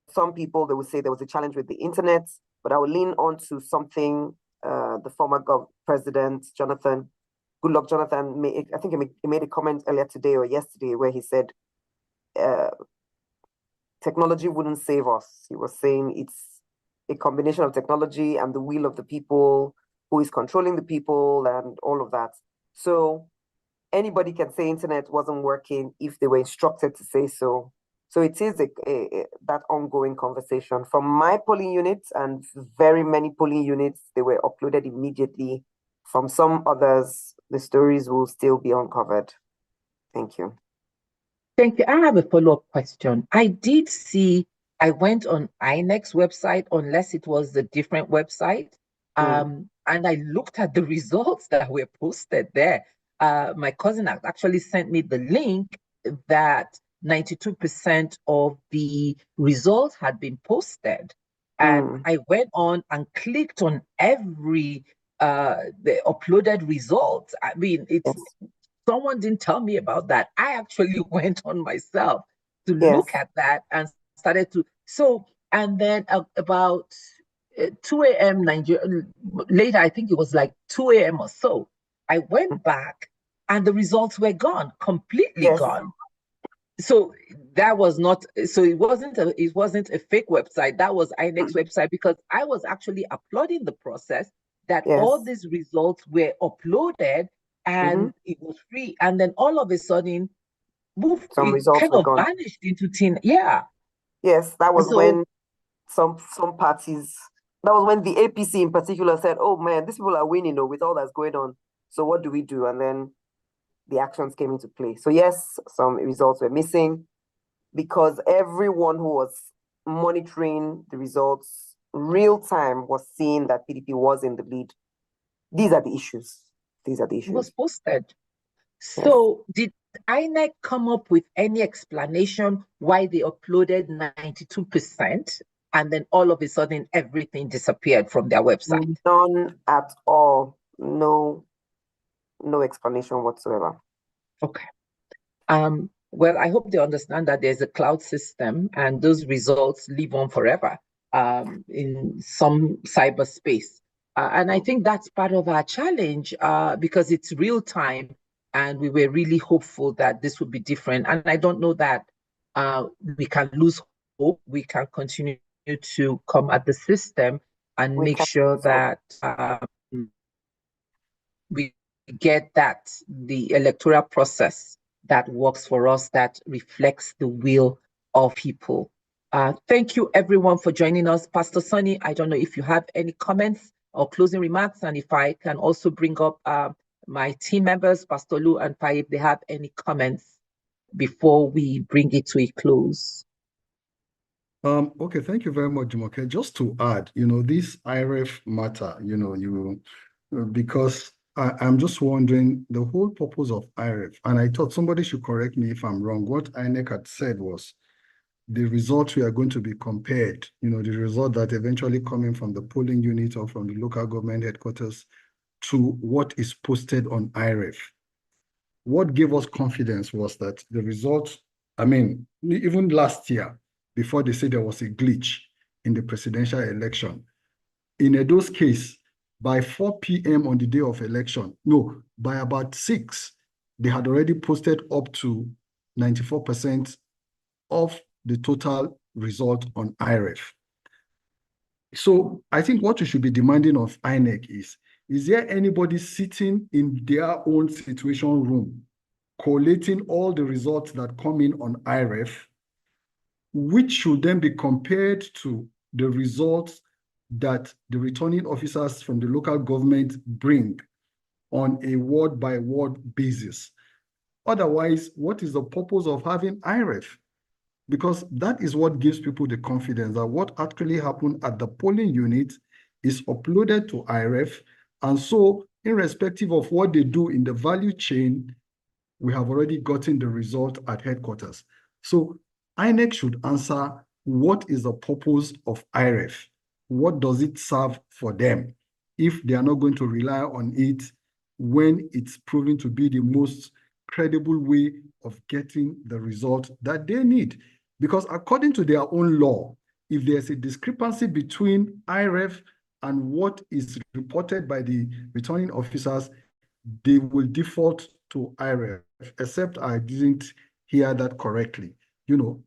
Speaker 7: some people, they would say there was a challenge with the internet, but I will lean on to something the former president, Jonathan, Goodluck Jonathan, I think he made a comment earlier today or yesterday where he said, technology wouldn't save us. He was saying it's a combination of technology and the will of the people, who is controlling the people and all of that. So anybody can say internet wasn't working if they were instructed to say so. So it is that ongoing conversation. From my polling units and very many polling units, they were uploaded immediately. From some others, the stories will still be uncovered. Thank you.
Speaker 3: Thank you. I have a follow-up question. I did see, I went on INEC's website, unless it was a different website, and I looked at the results that were posted there. My cousin actually sent me the link that 92% of the results had been posted. And I went on and clicked on every the uploaded results. I mean, someone didn't tell me about that. I actually went on myself to look at that and started to. So, and then about 2 a.m. Nigeria, later, I think it was like 2 a.m. or so, I went back and the results were gone, completely gone. So that was not, so it wasn't a fake website. That was INEC's website, because I was actually applauding the process that all these results were uploaded and it was free. And then all of a sudden,
Speaker 7: Some results
Speaker 3: kind
Speaker 7: were
Speaker 3: of
Speaker 7: gone.
Speaker 3: vanished into thin. Yeah.
Speaker 7: Yes, that was
Speaker 3: So,
Speaker 7: when some parties, that was when the APC in particular said, oh man, these people are winning with all that's going on. So what do we do? And then the actions came into play. So yes, some results were missing because everyone who was monitoring the results real time was seeing that PDP was in the lead. These are the issues. These are the issues.
Speaker 3: it was posted. So did INEC come up with any explanation why they uploaded 92% and then all of a sudden everything disappeared from their website?
Speaker 7: None at all. No explanation whatsoever.
Speaker 3: Okay. Well, I hope they understand that there's a cloud system and those results live on forever in some cyberspace. And I think that's part of our challenge because it's real time and we were really hopeful that this would be different. And I don't know that we can lose hope. We can continue to come at the system and make sure that we get the electoral process that works for us, that reflects the will of people. Thank you everyone for joining us. Pastor Sonny, I don't know if you have any comments or closing remarks, and if I can also bring up my team members, Pastor Lou and Pai, if they have any comments before we bring it to a close.
Speaker 4: Okay, thank you very much, Jumoke. Just to add, this IREF matter, because I'm just wondering the whole purpose of IREF, and I thought somebody should correct me if I'm wrong. What INEC had said was the results we are going to be compared, the result that eventually coming from the polling unit or from the local government headquarters to what is posted on IREF. What gave us confidence was that the results, even last year, before they said there was a glitch in the presidential election, in Edo's case, by 4 p.m. on the day of election, by about 6, they had already posted up to 94% of the total result on IREF. So I think what we should be demanding of INEC is there anybody sitting in their own situation room, collating all the results that come in on IREF, which should then be compared to the results that the returning officers from the local government bring on a word-by-word basis? Otherwise, what is the purpose of having IREF? Because that is what gives people the confidence that what actually happened at the polling unit is uploaded to IREF. And so, irrespective of what they do in the value chain, we have already gotten the result at headquarters. So INEC should answer, what is the purpose of IREF? What does it serve for them if they are not going to rely on it when it's proven to be the most credible way of getting the result that they need? Because according to their own law, if there's a discrepancy between IREF and what is reported by the returning officers, they will default to IREF, except I didn't hear that correctly.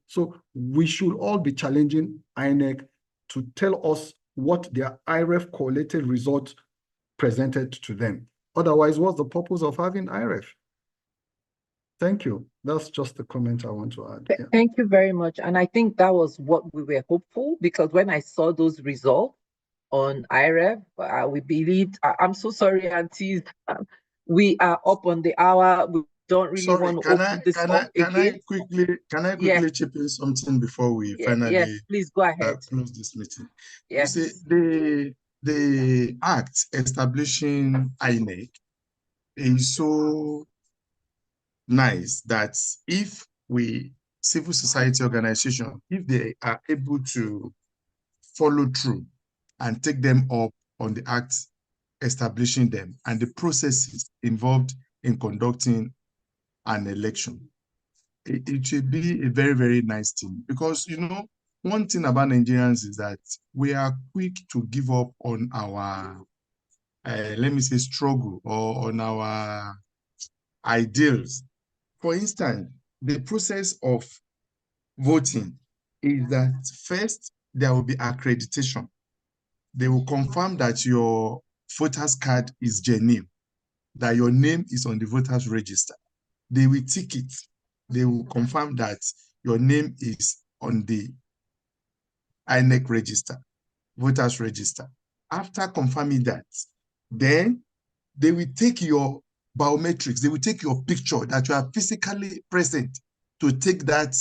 Speaker 4: So we should all be challenging INEC to tell us what their IREF collated results presented to them. Otherwise, what's the purpose of having IREF? Thank you. That's just the comment I want to add. Yeah.
Speaker 3: Thank you very much. And I think that was what we were hopeful, because when I saw those results on IREF, we believed, I'm so sorry, aunties, we are up on the hour. We don't really want to open this up again.
Speaker 5: Can I quickly chip in something before we finally
Speaker 3: yes, please go ahead.
Speaker 5: Close this meeting?
Speaker 3: Yes.
Speaker 5: You see, the act establishing INEC is so nice that if civil society organization, if they are able to follow through and take them up on the act establishing them and the processes involved in conducting an election, it should be a very, very nice thing. Because, one thing about Nigerians is that we are quick to give up on our, let me say, struggle or on our ideals. For instance, the process of voting is that first there will be accreditation. They will confirm that your voter's card is genuine, that your name is on the voters register. They will tick it. They will confirm that your name is on the INEC register, voters register. After confirming that, then they will take your biometrics. They will take your picture that you are physically present to take that,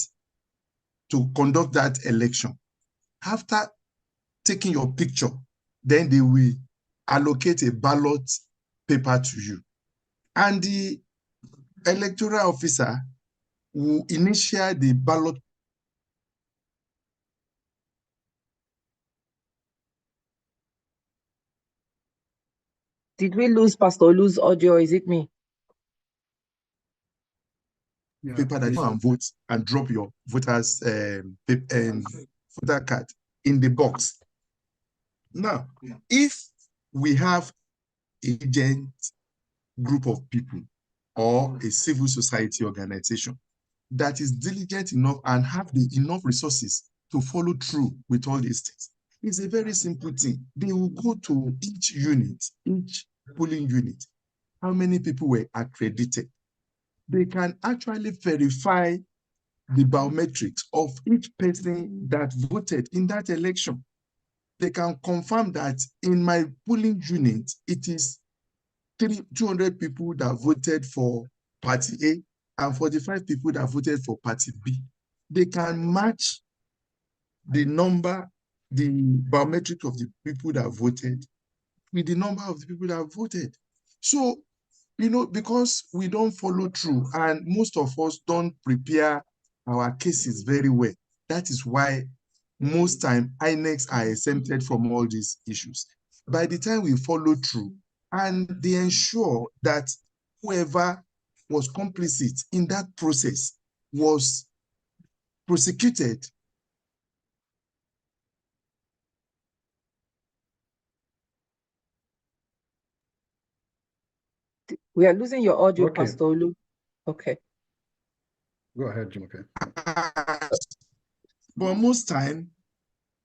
Speaker 5: to conduct that election. After taking your picture, then they will allocate a ballot paper to you. And the electoral officer will initiate the ballot.
Speaker 3: Did we lose Pastor Olu's audio, or is it me?
Speaker 5: Paper that you can vote and drop your voter's voter card in the box. Now, if we have an agent group of people or a civil society organization that is diligent enough and have the enough resources to follow through with all these things, it's a very simple thing. They will go to each unit, each polling unit, how many people were accredited. They can actually verify the biometrics of each person that voted in that election. They can confirm that in my polling unit, it is 200 people that voted for Party A and 45 people that voted for Party B. They can match the number, the biometric of the people that voted with the number of the people that voted. So, because we don't follow through and most of us don't prepare our cases very well, that is why most time INECs are exempted from all these issues. By the time we follow through and they ensure that whoever was complicit in that process was prosecuted.
Speaker 3: We are losing your audio,
Speaker 4: Okay.
Speaker 3: Pastor Olu. Okay.
Speaker 4: Go ahead, Jumoke.
Speaker 5: But most time,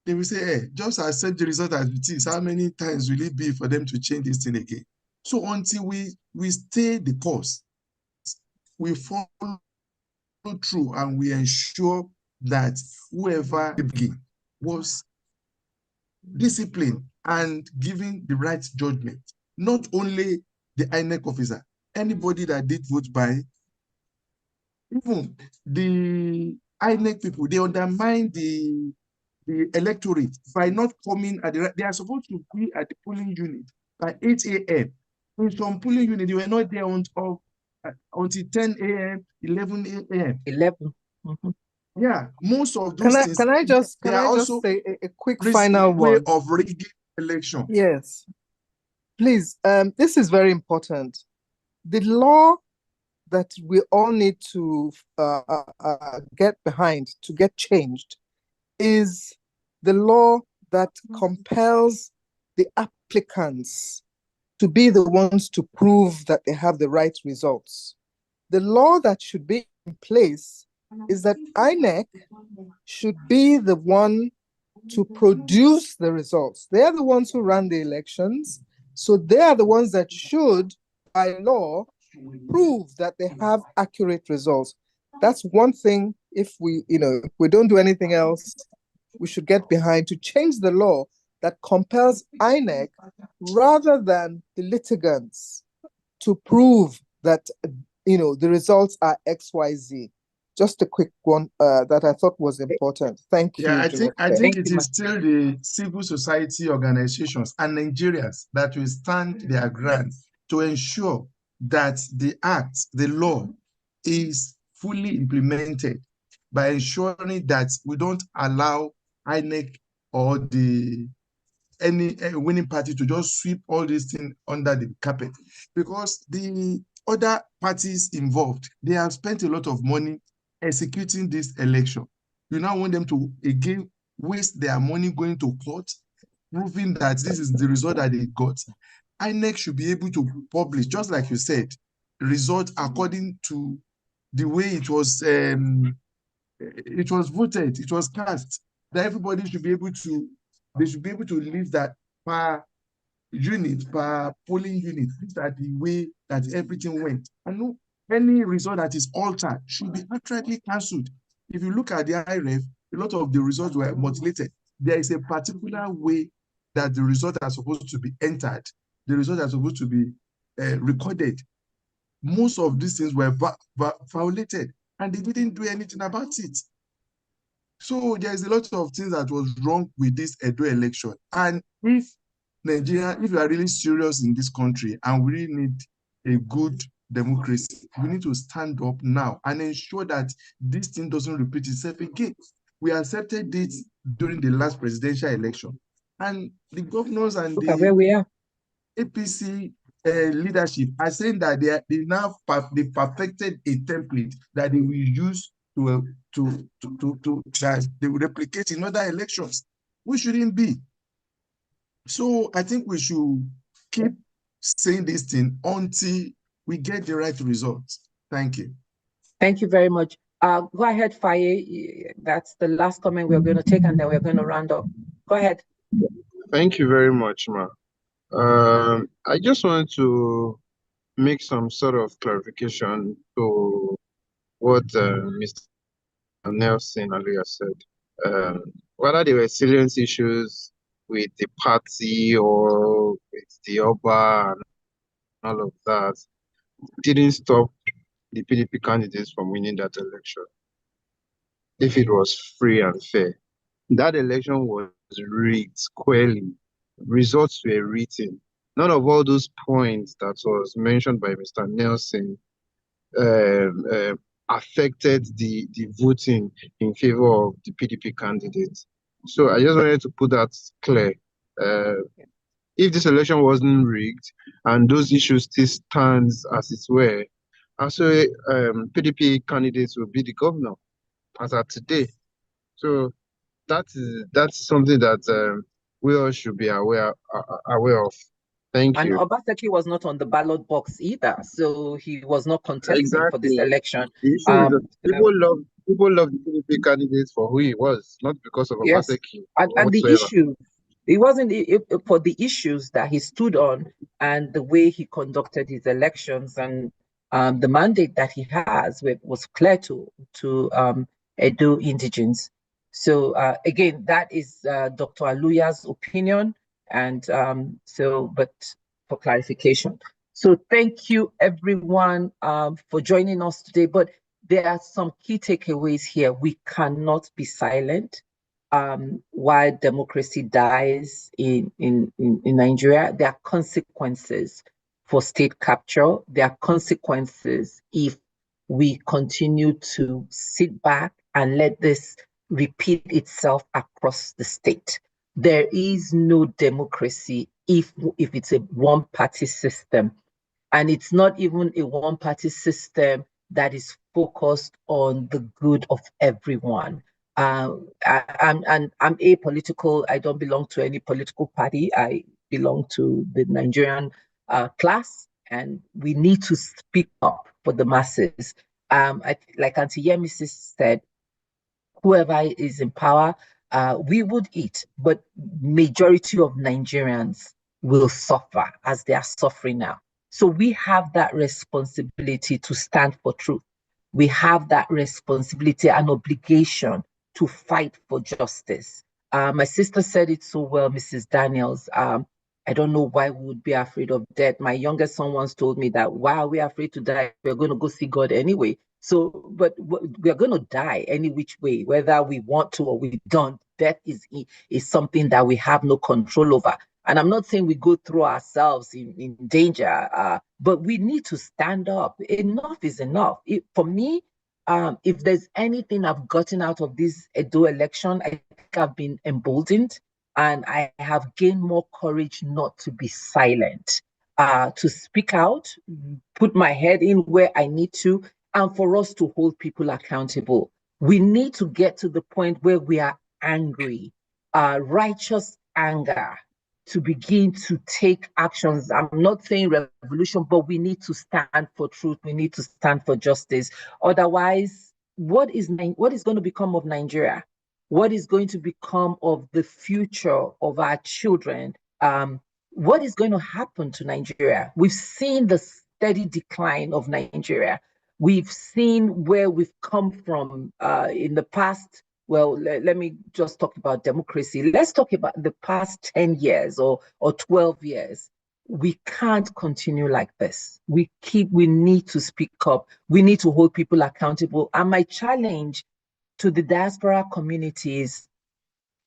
Speaker 5: they will say, hey, just accept the result as it is. How many times will it be for them to change this thing again? So until we stay the course, we follow through and we ensure that whoever was disciplined and giving the right judgment, not only the INEC officer, anybody that did vote by, even the INEC people, they undermine the electorate by not coming at the right. They are supposed to be at the polling unit by 8 a.m. In some polling unit, they were not there until until 10 a.m., 11 a.m.
Speaker 3: 11. Mhm.
Speaker 5: Yeah, most of those things,
Speaker 16: Can I just
Speaker 5: also
Speaker 16: say a quick
Speaker 5: risky
Speaker 16: final
Speaker 5: way
Speaker 16: one?
Speaker 5: of rigging election.
Speaker 16: Yes, please. This is very important. The law that we all need to get behind to get changed is the law that compels the applicants to be the ones to prove that they have the right results. The law that should be in place is that INEC should be the one to produce the results. They are the ones who run the elections, so they are the ones that should, by law, prove that they have accurate results. That's one thing. If we don't do anything else, we should get behind to change the law that compels INEC rather than the litigants to prove that the results are XYZ. Just a quick one that I thought was important. Thank you.
Speaker 5: Yeah, I think it
Speaker 3: you,
Speaker 5: is still the civil society organizations and Nigerians that will stand their ground to ensure that the law is fully implemented by ensuring that we don't allow INEC or any winning party to just sweep all these things under the carpet, because the other parties involved, they have spent a lot of money executing this election. You now want them to again waste their money going to court, proving that this is the result that they got. INEC should be able to publish, just like you said, results according to the way it was voted, it was cast. That everybody should be able to, they should be able to list that per unit, per polling unit. These are the way that everything went. And no, any result that is altered should be accurately cancelled. If you look at the IREF, a lot of the results were mutilated. There is a particular way that the results are supposed to be entered. The results are supposed to be recorded. Most of these things were violated, and they didn't do anything about it. So there's a lot of things that was wrong with this Edo election. And if Nigeria, if we are really serious in this country and we really need a good democracy, we need to stand up now and ensure that this thing doesn't repeat itself again. We accepted it during the last presidential election, and the governors and
Speaker 3: Look at where we are.
Speaker 5: APC leadership are saying that they now perfected a template that they will use that they will replicate in other elections. We shouldn't be. So I think we should keep saying this thing until we get the right results. Thank you.
Speaker 3: Thank you very much. Go ahead, Faye. That's the last comment we're going to take, and then we're going to round up. Go ahead.
Speaker 2: Thank you very much, Ma. I just wanted to make some sort of clarification to what Mr. Nelson earlier said. Whether there were serious issues with the party or with the Oba and all of that, didn't stop the PDP candidates from winning that election. If it was free and fair, that election was rigged squarely. Results were written. None of all those points that was mentioned by Mr. Nelson affected the voting in favor of the PDP candidates. So I just wanted to put that clear. If this election wasn't rigged and those issues still stands as it were, and so PDP candidates will be the governor as of today. So that's something that we all should be aware of. Thank
Speaker 3: and
Speaker 2: you.
Speaker 3: Obaseki was not on the ballot box either, so he was not contesting
Speaker 2: Exactly.
Speaker 3: for this election.
Speaker 2: The issue is that people love the PDP candidate for who he was, not because of
Speaker 3: Yes,
Speaker 2: Obaseki
Speaker 3: and the issue, it wasn't for the issues that he stood on and the way he conducted his elections, and the mandate that he has was clear to Edo indigents. So again, that is Dr. Aluya's opinion, and but for clarification. So thank you everyone for joining us today. But there are some key takeaways here. We cannot be silent while democracy dies in Nigeria. There are consequences for state capture. There are consequences if we continue to sit back and let this repeat itself across the state. There is no democracy if it's a one-party system. And it's not even a one-party system that is focused on the good of everyone. I'm apolitical. I don't belong to any political party. I belong to the Nigerian class, and we need to speak up for the masses. Like Auntie Yemisi said, whoever is in power, we would eat, but majority of Nigerians will suffer as they are suffering now. So we have that responsibility to stand for truth. We have that responsibility and obligation to fight for justice. My sister said it so well, Mrs. Daniels. I don't know why we would be afraid of death. My youngest son once told me that, why are we afraid to die? We're going to go see God anyway. So, but we're going to die any which way, whether we want to or we don't. Death is something that we have no control over. And I'm not saying we go through ourselves in danger, but we need to stand up. Enough is enough. For me, if there's anything I've gotten out of this Edo election, I think I've been emboldened and I have gained more courage not to be silent, to speak out, put my head in where I need to, and for us to hold people accountable. We need to get to the point where we are angry, righteous anger, to begin to take actions. I'm not saying revolution, but we need to stand for truth. We need to stand for justice. Otherwise, what is going to become of Nigeria? What is going to become of the future of our children? What is going to happen to Nigeria? We've seen the steady decline of Nigeria. We've seen where we've come from in the past. Well, let me just talk about democracy. Let's talk about the past 10 years or 12 years. We can't continue like this. We need to speak up. We need to hold people accountable. And my challenge to the diaspora communities,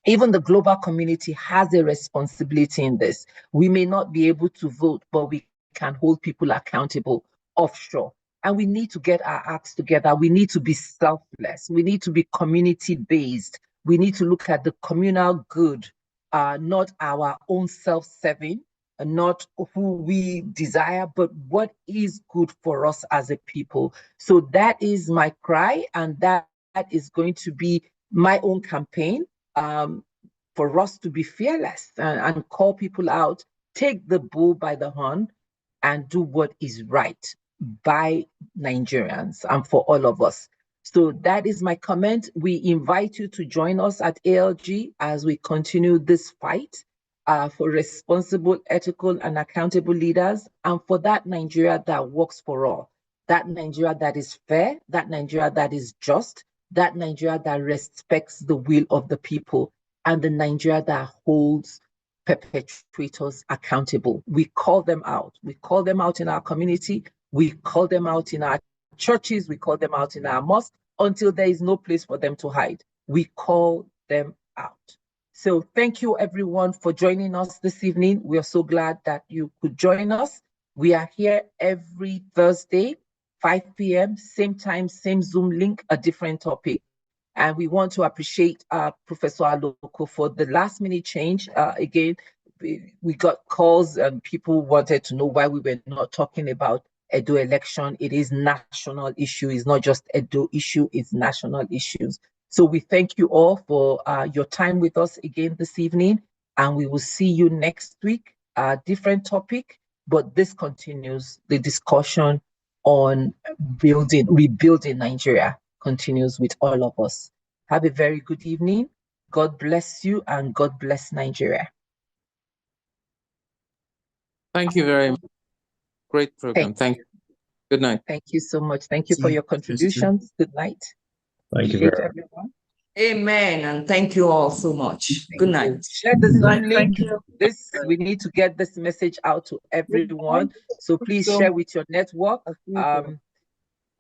Speaker 3: even the global community, has a responsibility in this. We may not be able to vote, but we can hold people accountable offshore. And we need to get our acts together. We need to be selfless. We need to be community-based. We need to look at the communal good, not our own self-serving, not who we desire, but what is good for us as a people. So that is my cry, and that is going to be my own campaign, for us to be fearless and call people out, take the bull by the horn, and do what is right by Nigerians and for all of us. So that is my comment. We invite you to join us at ALG as we continue this fight for responsible, ethical, and accountable leaders, and for that Nigeria that works for all, that Nigeria that is fair, that Nigeria that is just, that Nigeria that respects the will of the people, and the Nigeria that holds perpetrators accountable. We call them out. We call them out in our community. We call them out in our churches. We call them out in our mosques until there is no place for them to hide. We call them out. So thank you everyone for joining us this evening. We are so glad that you could join us. We are here every Thursday, 5 p.m., same time, same Zoom link, a different topic. And we want to appreciate Professor Aloko for the last minute change. Again, we got calls and people wanted to know why we were not talking about Edo election. It is national issue. It's not just Edo issue, it's national issues. So we thank you all for your time with us again this evening, and we will see you next week, different topic, but this continues. The discussion on rebuilding Nigeria continues with all of us. Have a very good evening. God bless you and God bless Nigeria.
Speaker 15: Thank you very much. Great program. Thank you. Good night.
Speaker 3: Thank you so much. Thank you for your contributions. Good night.
Speaker 6: Thank you
Speaker 3: Appreciate
Speaker 6: very much.
Speaker 3: everyone.
Speaker 22: Amen. And thank you all so much. Good night.
Speaker 3: Share the Zoom link.
Speaker 22: Thank you.
Speaker 3: We need to get this message out to everyone. So please share with your network.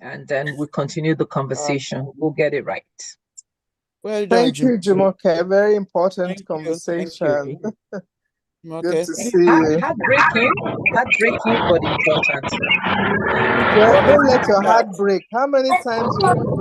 Speaker 3: And then we'll continue the conversation. We'll get it right.
Speaker 16: Well done, Thank you, Jumoke. Very important conversation. Good to see you.
Speaker 3: Heartbreaking, but important.
Speaker 16: Well, don't let your heart break. How many times will you break?